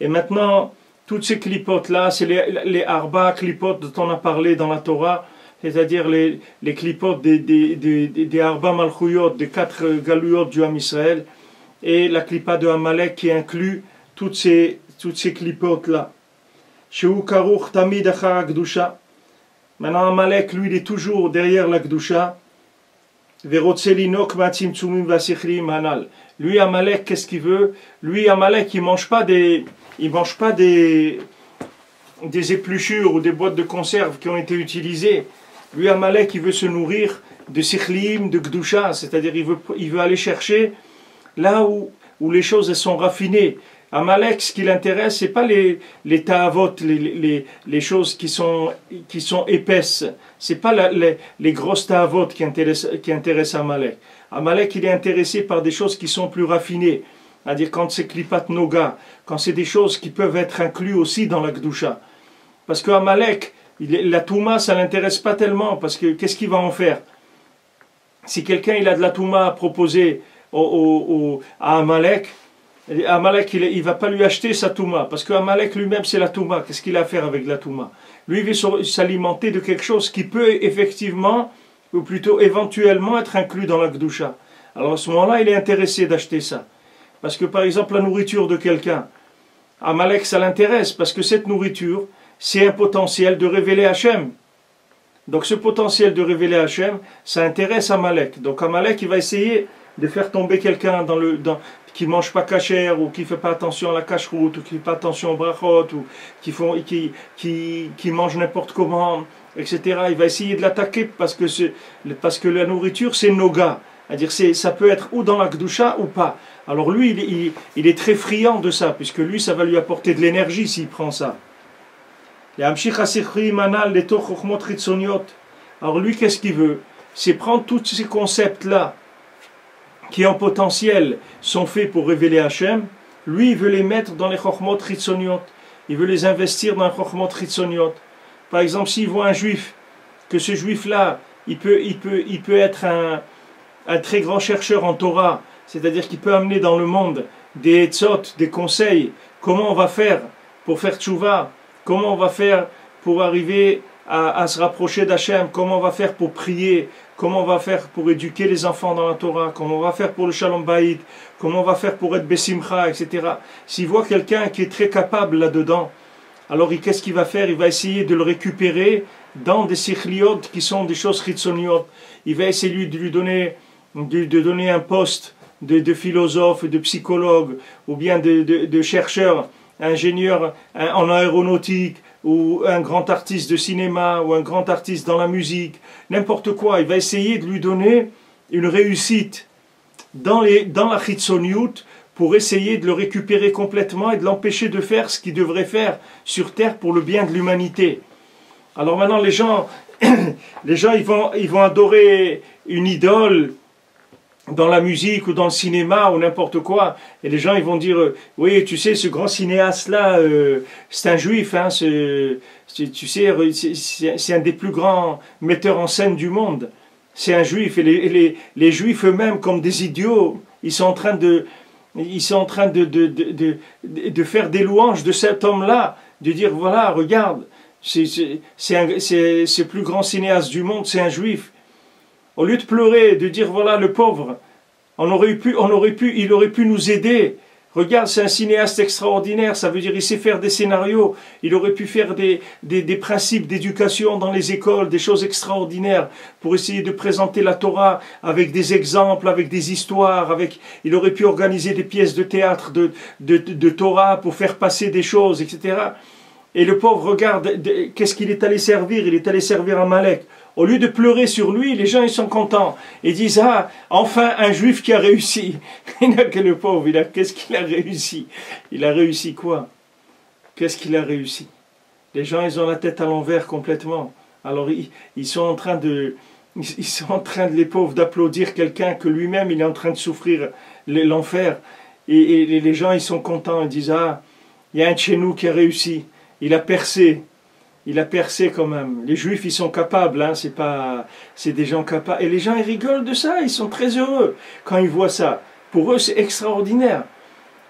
Et maintenant, toutes ces clipotes-là, c'est les Arba Klipot dont on a parlé dans la Torah, c'est-à-dire les clipotes des Arba Malchuyot, des 4 galuyot du Ham Israël, et la clipa de Amalek qui inclut toutes ces clipotes-là. Sheu Karuch Tamid Achar Gdusha. Maintenant, Amalek, lui, il est toujours derrière la Gdusha. Verotzelinok Matzim Tsumim Vasichrim Hanal. Lui, Amalek, qu'est-ce qu'il veut? Lui, Amalek, il mange pas des épluchures ou des boîtes de conserve qui ont été utilisées. Lui, Amalek, il veut se nourrir Sikhlim, de Gdusha, c'est-à-dire il veut aller chercher là où les choses elles sont raffinées. Amalek, ce qui l'intéresse, c'est pas les ta'avot, les choses qui sont épaisses. C'est pas les grosses ta'avot qui intéressent Amalek. Amalek, il est intéressé par des choses qui sont plus raffinées. C'est-à-dire quand c'est klipat noga, quand c'est des choses qui peuvent être incluses aussi dans la Gdusha. Parce que Amalek, la Touma, ça l'intéresse pas tellement, parce que qu'est-ce qu'il va en faire? Si quelqu'un il a de la Touma à proposer à Amalek, Amalek il va pas lui acheter sa Touma, parce que Amalek lui-même c'est la Touma. Qu'est-ce qu'il a à faire avec la Touma? Lui il veut s'alimenter de quelque chose qui peut effectivement, ou plutôt éventuellement être inclus dans la Gdusha. Alors à ce moment-là, il est intéressé d'acheter ça. Parce que par exemple la nourriture de quelqu'un, Amalek ça l'intéresse, parce que cette nourriture, c'est un potentiel de révéler Hachem. Donc ce potentiel de révéler Hachem, ça intéresse Amalek. Donc Amalek, il va essayer de faire tomber quelqu'un qui ne mange pas kasher, ou qui ne fait pas attention à la kashrut, ou qui ne fait pas attention au brachot, ou qui mange n'importe comment, etc. Il va essayer de l'attaquer parce que la nourriture, c'est noga. C'est-à-dire ça peut être ou dans la Gdusha ou pas. Alors lui, il est très friand de ça, puisque lui, ça va lui apporter de l'énergie s'il prend ça. Alors lui, qu'est-ce qu'il veut? C'est prendre tous ces concepts-là, qui en potentiel sont faits pour révéler Hachem. Lui, il veut les mettre dans les chokhmot chitzoniot. Il veut les investir dans les chokhmot chitzoniot. Par exemple, s'il voit un juif, que ce juif-là, il peut être un très grand chercheur en Torah, c'est-à-dire qu'il peut amener dans le monde des etzot, des conseils, comment on va faire pour faire tchouva, comment on va faire pour arriver à se rapprocher d'Hachem, comment on va faire pour prier, comment on va faire pour éduquer les enfants dans la Torah, comment on va faire pour le Shalom Bayit, comment on va faire pour être Besimcha, etc. S'il voit quelqu'un qui est très capable là-dedans, alors qu'est-ce qu'il va faire? Il va essayer de le récupérer dans des sikhliot qui sont des choses chitzoniot. Il va essayer de lui donner un poste de philosophe, de psychologue, ou bien de chercheur, ingénieur en aéronautique, ou un grand artiste de cinéma, ou un grand artiste dans la musique, n'importe quoi. Il va essayer de lui donner une réussite dans la chitzoniut pour essayer de le récupérer complètement et de l'empêcher de faire ce qu'il devrait faire sur terre pour le bien de l'humanité. Alors maintenant les gens ils vont adorer une idole dans la musique ou dans le cinéma ou n'importe quoi, et les gens ils vont dire oui, tu sais, ce grand cinéaste là c'est un juif, hein, tu sais, c'est un des plus grands metteurs en scène du monde, c'est un juif. Et les juifs eux-mêmes, comme des idiots, ils sont en train de faire des louanges de cet homme-là, de dire voilà, regarde, c'est le plus grand cinéaste du monde, c'est un juif. Au lieu de pleurer, de dire voilà le pauvre, il aurait pu nous aider. Regarde, c'est un cinéaste extraordinaire, ça veut dire il sait faire des scénarios, il aurait pu faire des principes d'éducation dans les écoles, des choses extraordinaires, pour essayer de présenter la Torah avec des exemples, avec des histoires, il aurait pu organiser des pièces de théâtre de Torah pour faire passer des choses, etc. Et le pauvre, regarde, qu'est-ce qu'il est allé servir? Il est allé servir Amalek. Au lieu de pleurer sur lui, les gens ils sont contents. Ils disent ah, enfin un juif qui a réussi. Il n'a que le pauvre, qu'est-ce qu'il a réussi? Il a réussi quoi? Qu'est-ce qu'il a réussi? Les gens ils ont la tête à l'envers complètement. Alors ils sont en train de les pauvres d'applaudir quelqu'un que lui-même il est en train de souffrir l'enfer. Et les gens ils sont contents, ils disent ah, il y a un de chez nous qui a réussi. Il a percé quand même. Les juifs, ils sont capables, hein, c'est des gens capables. Et les gens, ils rigolent de ça, ils sont très heureux quand ils voient ça. Pour eux, c'est extraordinaire.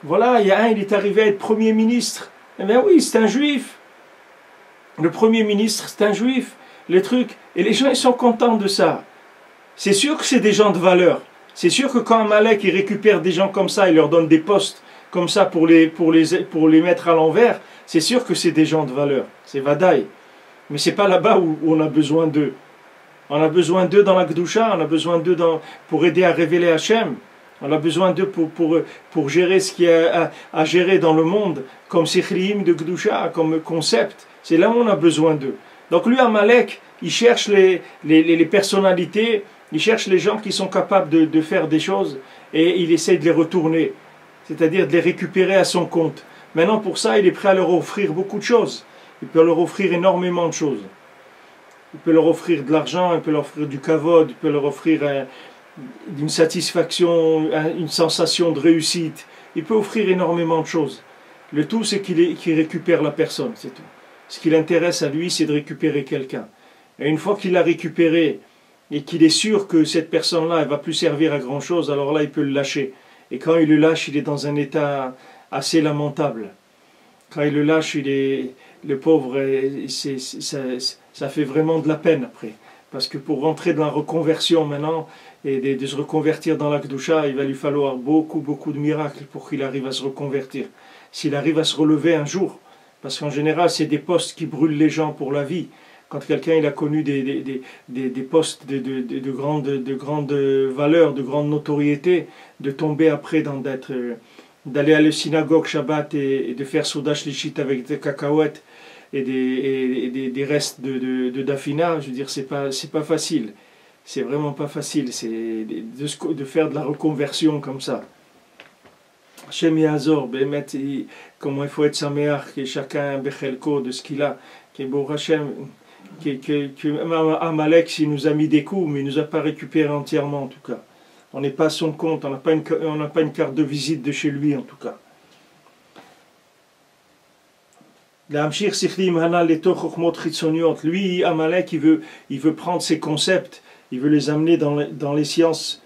Voilà, il y a il est arrivé à être Premier ministre. Eh bien oui, c'est un juif. Le Premier ministre, c'est un juif. Les trucs. Et les gens, ils sont contents de ça. C'est sûr que c'est des gens de valeur. C'est sûr que quand Amalek, il récupère des gens comme ça, il leur donne des postes comme ça pour les mettre à l'envers, c'est sûr que c'est des gens de valeur, c'est Vadaï. Mais c'est pas là-bas où on a besoin d'eux. On a besoin d'eux dans la Gdusha, on a besoin d'eux pour aider à révéler Hachem. On a besoin d'eux pour gérer ce qu'il y a à gérer dans le monde, comme Sikhlim de Gdusha, comme concept. C'est là où on a besoin d'eux. Donc lui, Amalek, il cherche les personnalités Il cherche les gens qui sont capables de faire des choses et il essaie de les retourner, c'est-à-dire de les récupérer à son compte. Maintenant, pour ça, il est prêt à leur offrir beaucoup de choses. Il peut leur offrir énormément de choses. Il peut leur offrir de l'argent, il peut leur offrir du kavod, il peut leur offrir une satisfaction, une sensation de réussite. Il peut offrir énormément de choses. Le tout, c'est qu'il récupère la personne, c'est tout. Ce qui l'intéresse à lui, c'est de récupérer quelqu'un. Et une fois qu'il l'a récupéré et qu'il est sûr que cette personne-là, elle va plus servir à grand-chose, alors là, il peut le lâcher. Et quand il le lâche, il est dans un état assez lamentable. Quand il le lâche, le pauvre, ça fait vraiment de la peine après. Parce que pour rentrer dans la reconversion maintenant, et de se reconvertir dans la Kedusha, il va lui falloir beaucoup, beaucoup de miracles pour qu'il arrive à se reconvertir. S'il arrive à se relever un jour, parce qu'en général, c'est des postes qui brûlent les gens pour la vie. Quand quelqu'un il a connu des postes de grande valeur, de grande notoriété, de tomber après d'aller à la synagogue Shabbat et de faire Souda Shlichit avec des cacahuètes et des restes de Dafina, je veux dire, c'est pas facile. C'est vraiment pas facile de faire de la reconversion comme ça. Hashem Yazor, Bémet, comment il faut être saméach, que chacun bechelko de ce qu'il a, que Baruch Hashem, que Amalek, s'il nous a mis des coups, mais il ne nous a pas récupéré entièrement en tout cas. On n'est pas à son compte, on n'a pas une carte de visite de chez lui en tout cas. Lui, Amalek, il veut prendre ses concepts, il veut les amener dans les sciences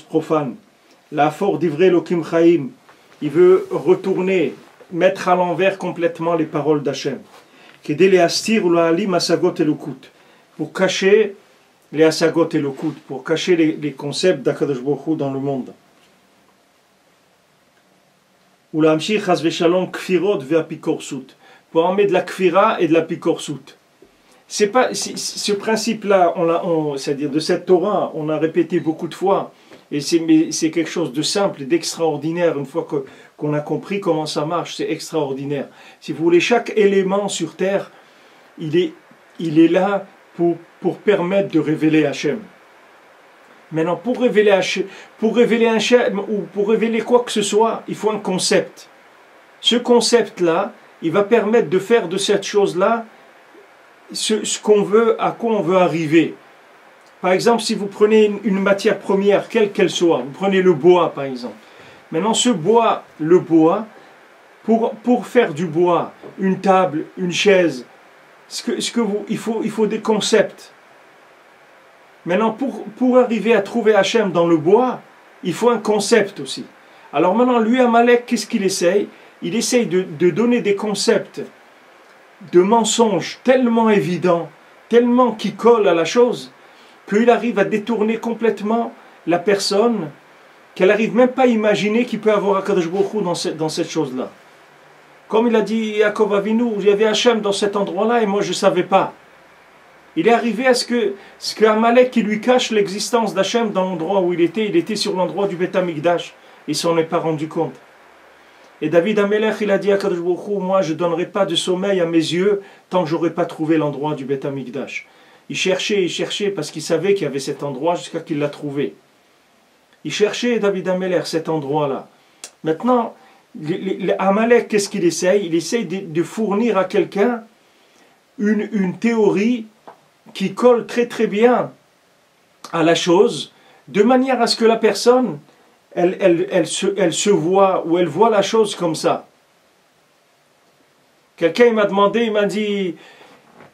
profanes. La force d'Ivrei Elokim Chaim, il veut retourner, mettre à l'envers complètement les paroles d'Hachem. Pour cacher les asagot et lokut, pour cacher les concepts d'Akadosh Baruch Hu dans le monde. Pour emmener de la kfira et de la pikorsut. Ce principe-là, c'est-à-dire de cette Torah, on a répété beaucoup de fois, et c'est quelque chose de simple et d'extraordinaire. Une fois qu'on a compris comment ça marche, c'est extraordinaire. Si vous voulez, chaque élément sur terre, il est là pour permettre de révéler Hachem. Maintenant, pour révéler Hachem, ou pour révéler quoi que ce soit, il faut un concept. Ce concept-là, il va permettre de faire de cette chose-là ce qu'on veut, à quoi on veut arriver. Par exemple, si vous prenez une matière première, quelle qu'elle soit, vous prenez le bois par exemple. Maintenant, le bois, pour faire du bois, une table, une chaise, il faut des concepts. Maintenant, pour arriver à trouver Hachem dans le bois, il faut un concept aussi. Alors maintenant, lui, Amalek, qu'est-ce qu'il essaye? Il essaye de donner des concepts de mensonges tellement évidents, tellement qui collent à la chose, qu'il arrive à détourner complètement la personne, qu'elle n'arrive même pas à imaginer qu'il peut avoir Akadosh Baruch Hu dans cette chose-là. Comme il a dit Yaakov Avinu, il y avait Hachem dans cet endroit-là et moi je ne savais pas. Il est arrivé à ce que Amalek qui lui cache l'existence d'Hachem dans l'endroit où il était sur l'endroit du Beth Amikdash, il ne s'en est pas rendu compte. Et David Amelech, il a dit à Kadosh Baruch Hu, moi je ne donnerai pas de sommeil à mes yeux tant que je n'aurai pas trouvé l'endroit du Beth Amikdash. Il cherchait parce qu'il savait qu'il y avait cet endroit jusqu'à qu'il l'a trouvé. Il cherchait, David Amelech, cet endroit-là. Maintenant, Amalek, qu'est-ce qu'il essaye? Il essaye de fournir à quelqu'un une théorie qui colle très très bien à la chose, de manière à ce que la personne elle se voit, ou elle voit la chose comme ça. Quelqu'un m'a demandé, il m'a dit,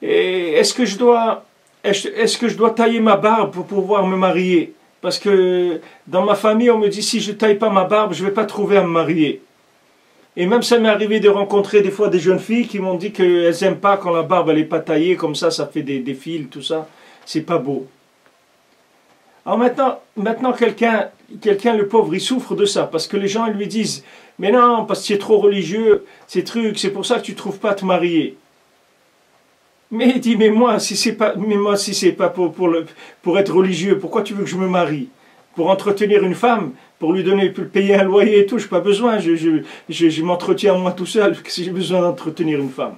est-ce que je dois tailler ma barbe pour pouvoir me marier? Parce que dans ma famille, on me dit, si je ne taille pas ma barbe, je ne vais pas trouver à me marier. Et même ça m'est arrivé de rencontrer des fois des jeunes filles qui m'ont dit qu'elles n'aiment pas quand la barbe n'est pas taillée, comme ça fait des fils, tout ça. C'est pas beau. Alors maintenant quelqu'un, le pauvre, il souffre de ça, parce que les gens lui disent, mais non, parce que tu es trop religieux, ces trucs, c'est pour ça que tu ne trouves pas à te marier. Mais il dit, mais moi, si c'est pas pour être religieux, pourquoi tu veux que je me marie? Pour entretenir une femme, pour lui payer un loyer et tout, je n'ai pas besoin, je m'entretiens moi tout seul, si j'ai besoin d'entretenir une femme.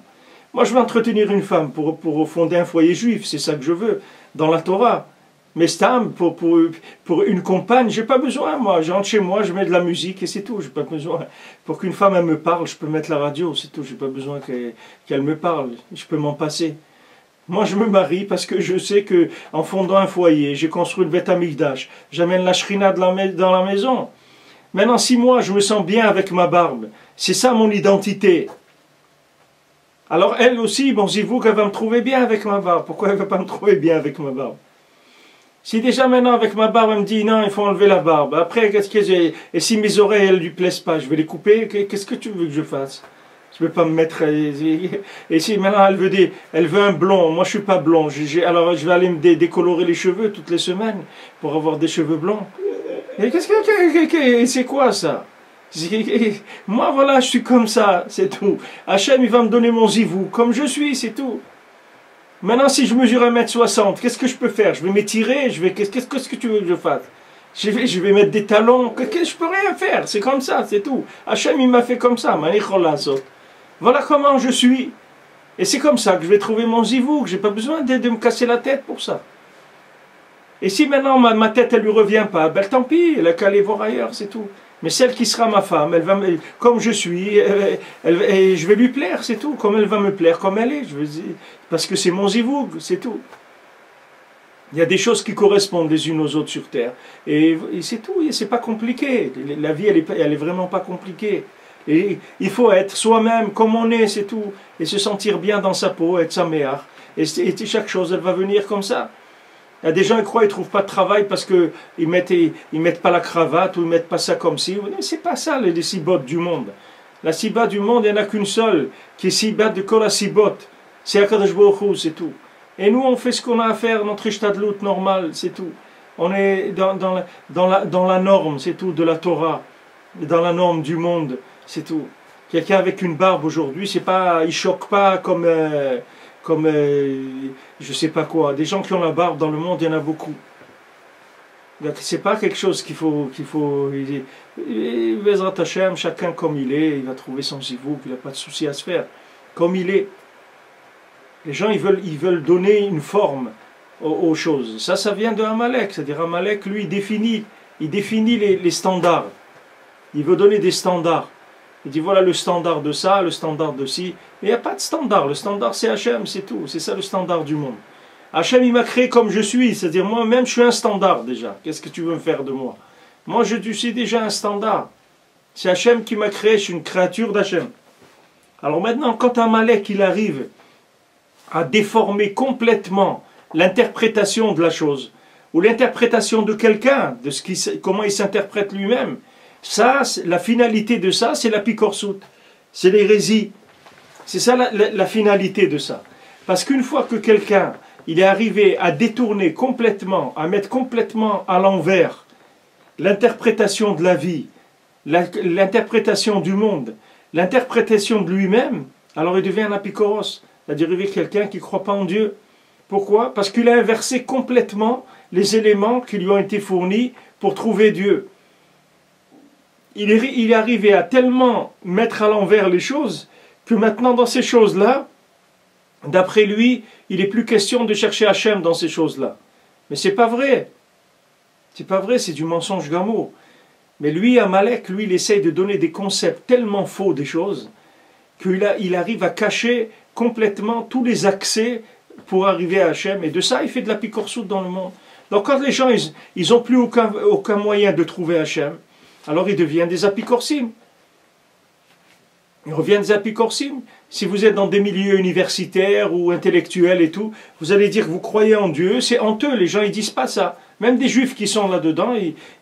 Moi je veux entretenir une femme pour fonder un foyer juif, c'est ça que je veux, dans la Torah. Mais stam, pour une compagne, j'ai pas besoin, moi. Je rentre chez moi, je mets de la musique et c'est tout. J'ai pas besoin. Pour qu'une femme, elle me parle, je peux mettre la radio, c'est tout. J'ai pas besoin qu'elle me parle. Je peux m'en passer. Moi, je me marie parce que je sais que en fondant un foyer, j'ai construit le Beth Amikdash, j'amène la Shrina dans la maison. Maintenant, si moi, je me sens bien avec ma barbe, c'est ça mon identité. Alors elle aussi, bon, c'est vous qu'elle va me trouver bien avec ma barbe. Pourquoi elle ne va pas me trouver bien avec ma barbe? Si déjà maintenant avec ma barbe, elle me dit non, il faut enlever la barbe. Après, qu'est-ce que j'ai? Et si mes oreilles, elles ne lui plaisent pas, je vais les couper. Qu'est-ce que tu veux que je fasse? Je ne peux pas me mettre... Et si maintenant elle veut un blond, moi je ne suis pas blond, alors je vais aller me décolorer les cheveux toutes les semaines pour avoir des cheveux blonds. Et c'est quoi ça? Moi voilà, je suis comme ça, c'est tout. Hachem il va me donner mon zivou, comme je suis, c'est tout. Maintenant si je mesure 1m60, qu'est-ce que je peux faire? Je vais m'étirer, qu'est-ce que tu veux que je fasse? Je vais mettre des talons, je peux rien faire, c'est comme ça, c'est tout. Hachem il m'a fait comme ça, voilà comment je suis. Et c'est comme ça que je vais trouver mon zivou, que je n'ai pas besoin de me casser la tête pour ça. Et si maintenant ma tête, elle lui revient pas, ben tant pis, elle a qu'à aller voir ailleurs, c'est tout. Mais celle qui sera ma femme, elle va comme je suis, et je vais lui plaire, c'est tout. Comme elle va me plaire, comme elle est. Parce que c'est mon zivou, c'est tout. Il y a des choses qui correspondent les unes aux autres sur Terre. Et c'est tout, c'est pas compliqué. La vie, elle est vraiment pas compliquée. Et il faut être soi-même comme on est, c'est tout. Et se sentir bien dans sa peau, être sa mère. Et chaque chose, elle va venir comme ça. Il y a des gens qui croient qu'ils ne trouvent pas de travail parce qu'ils ne mettent pas la cravate ou ils ne mettent pas ça comme ci. Mais ce n'est pas ça les sibotes du monde. La siba du monde, il n'y en a qu'une seule, qui est siba de kol sibot. C'est Akadosh Baruch Hu, c'est tout. Et nous, on fait ce qu'on a à faire, notre ishtadlut normal, c'est tout. On est dans la norme, c'est tout, de la Torah, dans la norme du monde. C'est tout. Quelqu'un avec une barbe aujourd'hui, c'est pas, il choque pas comme je sais pas quoi. Des gens qui ont la barbe dans le monde, il y en a beaucoup. C'est pas quelque chose qu'il faut. Bezrat Hashem, chacun comme il est, il va trouver son zivou, il n'a pas de souci à se faire. Comme il est. Les gens, ils veulent donner une forme aux choses. Ça vient de Amalek. C'est-à-dire, Amalek, lui, il définit les standards. Il veut donner des standards. Il dit voilà le standard de ça, le standard de ci. Mais il n'y a pas de standard. Le standard c'est Hachem, c'est tout. C'est ça le standard du monde. Hachem il m'a créé comme je suis. C'est-à-dire moi-même je suis un standard déjà. Qu'est-ce que tu veux me faire de moi? Moi je suis déjà un standard. C'est Hachem qui m'a créé, je suis une créature d'Hachem. Alors maintenant quand Amalek il arrive à déformer complètement l'interprétation de la chose, ou l'interprétation de quelqu'un, comment il s'interprète lui-même, ça, la finalité de ça, c'est la pikorsout, c'est l'hérésie. C'est ça la finalité de ça. Parce qu'une fois que quelqu'un, il est arrivé à détourner complètement, à mettre complètement à l'envers l'interprétation de la vie, l'interprétation du monde, l'interprétation de lui-même, alors il devient un apikoros, c'est-à-dire quelqu'un qui ne croit pas en Dieu. Pourquoi? Parce qu'il a inversé complètement les éléments qui lui ont été fournis pour trouver Dieu. Il est arrivé à tellement mettre à l'envers les choses que maintenant dans ces choses-là, d'après lui, il n'est plus question de chercher Hachem dans ces choses-là. Mais c'est pas vrai. C'est pas vrai, c'est du mensonge gamour. Mais lui, Amalek, lui, il essaye de donner des concepts tellement faux des choses qu'il arrive à cacher complètement tous les accès pour arriver à Hachem. Et de ça, il fait de la pikorsout dans le monde. Donc quand les gens, ils n'ont plus aucun moyen de trouver Hachem, alors ils deviennent des apikorsim. Ils reviennent des apikorsim. Si vous êtes dans des milieux universitaires ou intellectuels et tout, vous allez dire que vous croyez en Dieu, c'est honteux, les gens ils disent pas ça. Même des juifs qui sont là-dedans,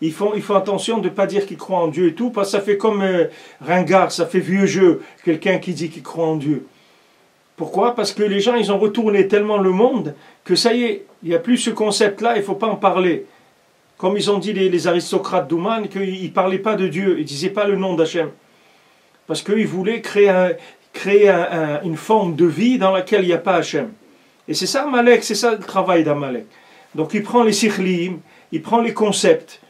ils font attention de ne pas dire qu'ils croient en Dieu et tout, parce que ça fait comme ringard, ça fait vieux jeu, quelqu'un qui dit qu'il croit en Dieu. Pourquoi? Parce que les gens ils ont retourné tellement le monde que ça y est, il n'y a plus ce concept-là, il ne faut pas en parler. Comme ils ont dit les aristocrates d'Ouman, qu'ils ne parlaient pas de Dieu, ils ne disaient pas le nom d'Hachem. Parce qu'ils voulaient créer une forme de vie dans laquelle il n'y a pas Hachem. Et c'est ça Amalek, c'est ça le travail d'Amalek. Donc il prend les sikhlim, il prend les concepts,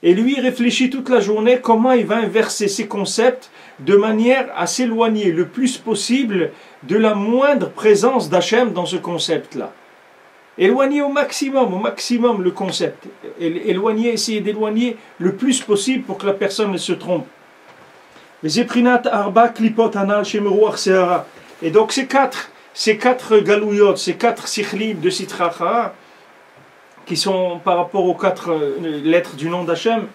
et lui il réfléchit toute la journée comment il va inverser ces concepts de manière à s'éloigner le plus possible de la moindre présence d'Hachem dans ce concept-là. Éloigner au maximum le concept. Éloigner, essayer d'éloigner le plus possible pour que la personne ne se trompe. Et donc ces quatre galouyot, ces quatre sikhlim de Sitracha, qui sont par rapport aux quatre lettres du nom d'Hachem,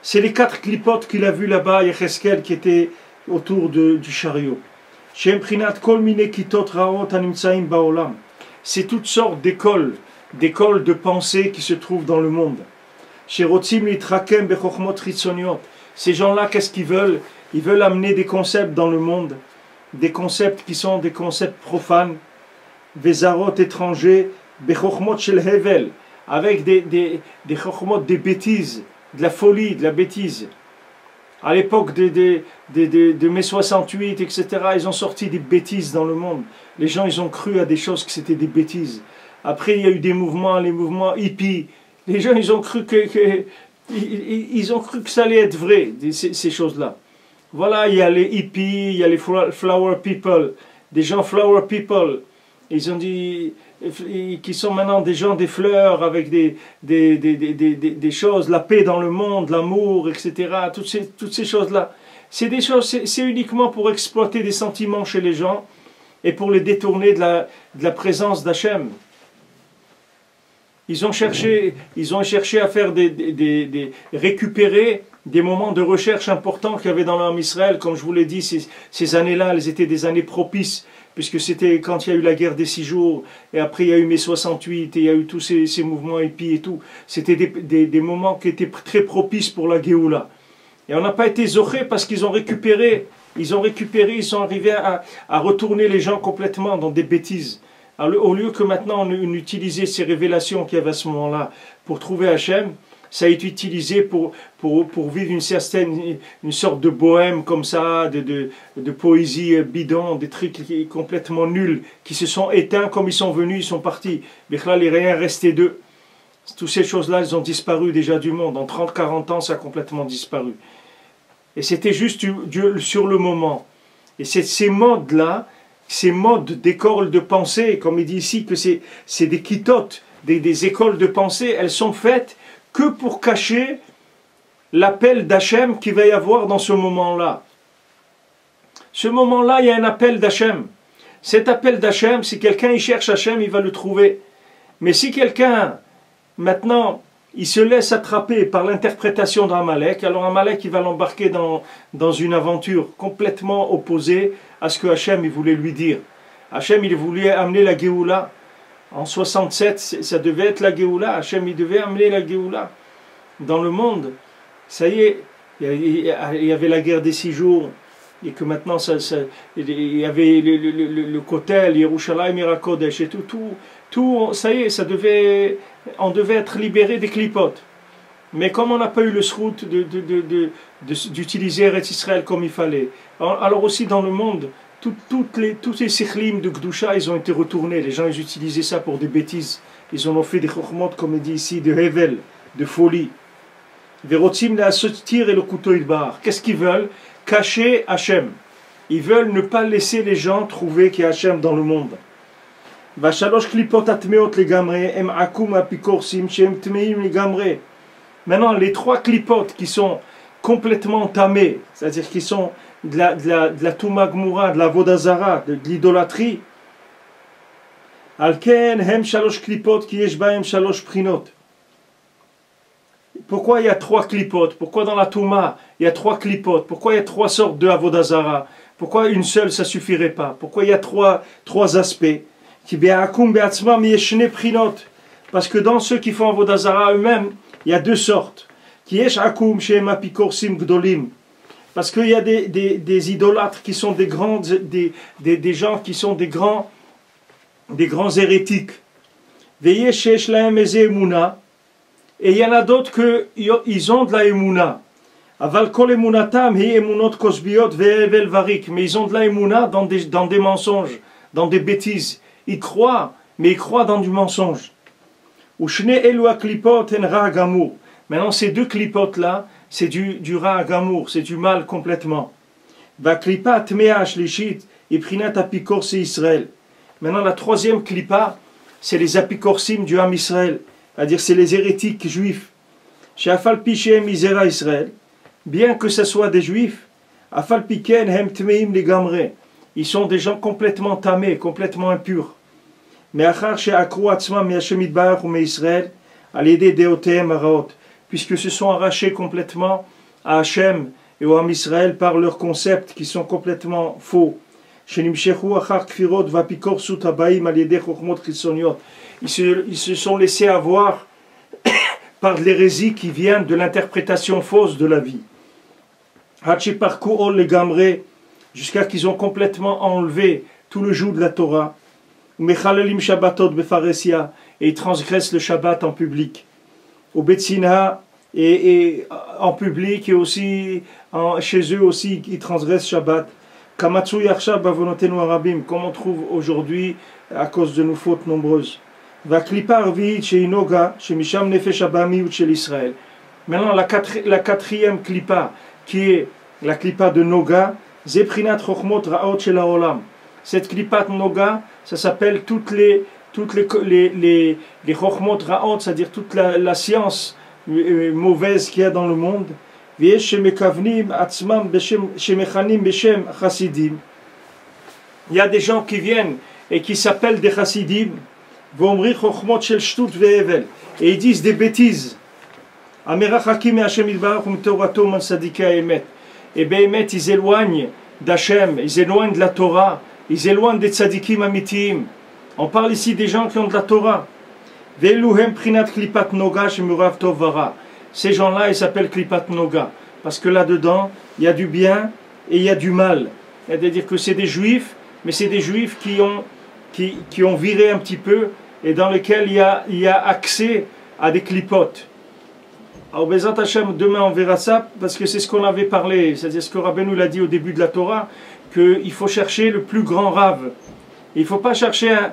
c'est les quatre clipotes qu'il a vus là-bas, Yecheskel, qui étaient autour du chariot. C'est toutes sortes d'écoles de pensée qui se trouvent dans le monde. Ces gens-là, qu'est-ce qu'ils veulent? Ils veulent amener des concepts dans le monde, des concepts qui sont des concepts profanes, Vezarot étrangers, Bechochmot shel Hevel, avec des chochmot, des bêtises, de la folie, de la bêtise. À l'époque de mai 68, etc., ils ont sorti des bêtises dans le monde. Les gens, ils ont cru à des choses que c'était des bêtises. Après, il y a eu des mouvements, les mouvements hippies. Les gens, ils ont cru que ça allait être vrai, ces choses-là. Voilà, il y a les hippies, il y a les flower people, des gens flower people. Ils ont dit qui sont maintenant des gens des fleurs avec des choses, la paix dans le monde, l'amour, etc. Toutes ces choses-là. C'est des choses, c'est uniquement pour exploiter des sentiments chez les gens et pour les détourner de la présence d'Hachem. Ils ont cherché à faire récupérer des moments de recherche importants qu'il y avait dans l'âme Israël. Comme je vous l'ai dit, ces années-là, elles étaient des années propices, puisque c'était quand il y a eu la guerre des 6 jours, et après il y a eu mai 68, et il y a eu tous ces mouvements hippies et tout. C'était des moments qui étaient très propices pour la Géoula. Et on n'a pas été zoché parce qu'ils ont récupéré, ils sont arrivés à retourner les gens complètement dans des bêtises. Alors, au lieu que maintenant on utilisait ces révélations qu'il y avait à ce moment-là pour trouver Hachem, ça a été utilisé pour vivre une sorte de bohème comme ça, de poésie bidon, des trucs complètement nuls, qui se sont éteints comme ils sont venus, ils sont partis. Bichlal, il n'est rien resté d'eux. Toutes ces choses-là, elles ont disparu déjà du monde. En 30-40 ans, ça a complètement disparu. Et c'était juste sur le moment. Et ces modes-là, ces modes d'école de pensée, comme il dit ici que c'est des kitotes, des écoles de pensée, elles sont faites que pour cacher l'appel d'Hachem qu'il va y avoir dans ce moment-là. Ce moment-là, il y a un appel d'Hachem. Cet appel d'Hachem, si quelqu'un il cherche Hachem, il va le trouver. Mais si quelqu'un, maintenant, il se laisse attraper par l'interprétation d'Amalek, alors Amalek il va l'embarquer dans une aventure complètement opposée à ce que Hachem il voulait lui dire. Hachem il voulait amener la Géoula. En 67, ça devait être la Géoula. Hachem il devait amener la Géoula dans le monde. Ça y est, il y avait la guerre des 6 jours. Et que maintenant, il y avait le Kotel, Yerushalayim, Mirakodesh et tout, ça y est, on devait être libéré des clipotes. Mais comme on n'a pas eu le srout d'utiliser Eretz Israël comme il fallait, alors aussi dans le monde, tous ces sikhlim de Gdusha, ils ont été retournés. Les gens, ils utilisaient ça pour des bêtises. Ils en ont fait des chokhmot, comme il dit ici, de Hevel, de folie. Verotim la sotir et le couteau idbar. Qu'est-ce qu'ils veulent? Cacher Hachem. Ils veulent ne pas laisser les gens trouver qu'il y a Hachem dans le monde. Vashalosh klipot atmeot legamre, em akum apikorsim, shem tmeim legamre. Maintenant, les 3 clipotes qui sont complètement tamés, c'est-à-dire qui sont de la Touma Gmoura, de la Vodazara, de l'idolâtrie. Alken hem shalosh klipot ki yesh bahem shalosh prinot. Pourquoi il y a 3 clipotes? Pourquoi dans la Touma il y a 3 clipotes? Pourquoi il y a 3 sortes de Avodazara? Pourquoi une seule ça suffirait pas? Pourquoi il y a 3 aspects? Parce que dans ceux qui font Avodazara eux-mêmes, il y a 2 sortes. Parce qu'il y a des idolâtres qui sont des gens qui sont des grands hérétiques. Et il y en a d'autres qui ont de la émouna. Mais ils ont de la émouna dans des mensonges, dans des bêtises. Ils croient, mais ils croient dans du mensonge. Maintenant, ces 2 clipotes-là, c'est du ra gamour, c'est du mal complètement. Maintenant, la 3e clipa, c'est les apicorsim du Ham Israël, c'est-à-dire c'est les hérétiques juifs. Chez Afal Pichem Isera Israël, bien que ce soit des juifs, Afal Piken Hem Tmeim Legamre, ils sont des gens complètement tamés, complètement impurs. Mais Achar chez Akrou Atzmam Yashem Idbarach ou Me Israël, à l'aider Deotem Araot, puisque se sont arrachés complètement à Hachem et au Ham Israël par leurs concepts qui sont complètement faux. Ils se sont laissés avoir par l'hérésie qui vient de l'interprétation fausse de la vie. Jusqu'à qu'ils ont complètement enlevé tout le joug de la Torah. Et ils transgressent le Shabbat en public. Au Betsina, et en public, et aussi chez eux aussi, ils transgressent Shabbat. Comme on trouve aujourd'hui à cause de nos fautes nombreuses. Maintenant, la quatrième klipa, qui est la klipa de Noga, cette klipa de Noga, ça s'appelle toutes les chokhmot raot, c'est-à-dire toute la science mauvaise qu'il y a dans le monde. Il y a des gens qui viennent et qui s'appellent des chassidim, et ils disent des bêtises. Et bien, ils éloignent d'Hachem, ils éloignent de la Torah, ils éloignent des tzadikim amitim. On parle ici des gens qui ont de la Torah. Ces gens-là, ils s'appellent Klipat Noga, parce que là-dedans, il y a du bien et il y a du mal. C'est-à-dire que c'est des juifs, mais c'est des juifs qui ont viré un petit peu et dans lesquels il y a accès à des klipotes. Alors, Bezat Hashem, demain on verra ça, parce que c'est ce qu'on avait parlé, c'est-à-dire ce que Rabbeinu l'a dit au début de la Torah, qu'il faut chercher le plus grand rave. Il ne faut pas chercher un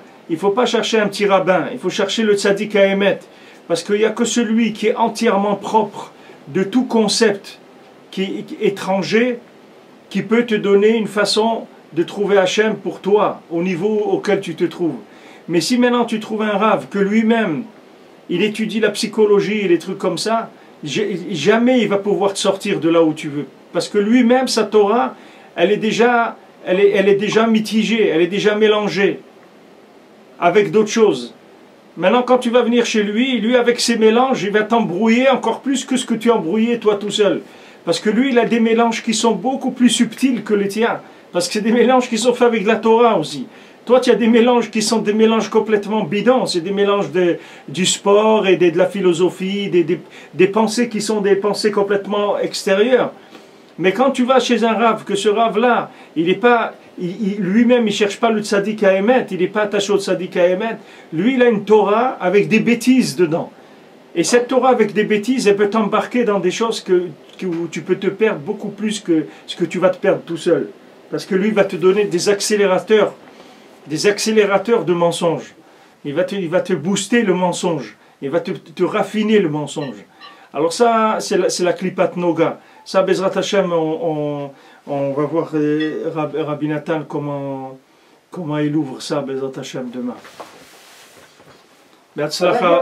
petit rabbin, il faut chercher le tzaddik haemet, parce qu'il n'y a que celui qui est entièrement propre de tout concept qui est étranger, qui peut te donner une façon de trouver Hachem pour toi, au niveau auquel tu te trouves. Mais si maintenant tu trouves un rave, que lui-même, il étudie la psychologie et les trucs comme ça, jamais il va pouvoir te sortir de là où tu veux. Parce que lui-même, sa Torah, elle est déjà mitigée, elle est déjà mélangée avec d'autres choses. Maintenant, quand tu vas venir chez lui avec ses mélanges, il va t'embrouiller encore plus que ce que tu as embrouillé toi tout seul. Parce que lui, il a des mélanges qui sont beaucoup plus subtils que les tiens. Parce que c'est des mélanges qui sont faits avec de la Torah aussi. Toi, tu as des mélanges qui sont des mélanges complètement bidons. C'est des mélanges du sport et de la philosophie, des pensées qui sont des pensées complètement extérieures. Mais quand tu vas chez un rave, que ce rave-là, lui-même, il ne cherche pas le tzaddik haemet, il n'est pas attaché au tzaddik haemet. Lui, il a une Torah avec des bêtises dedans. Et cette Torah avec des bêtises, elle peut t'embarquer dans des choses où tu peux te perdre beaucoup plus que ce que tu vas te perdre tout seul. Parce que lui, il va te donner des accélérateurs de mensonges. Il va te booster le mensonge. Il va te raffiner le mensonge. Alors ça, c'est la Klipat Noga. Ça, Bezrat Hashem, on va voir Rabbi Nathan comment il ouvre ça, Bezrat Hashem, demain. Be'atzlacha.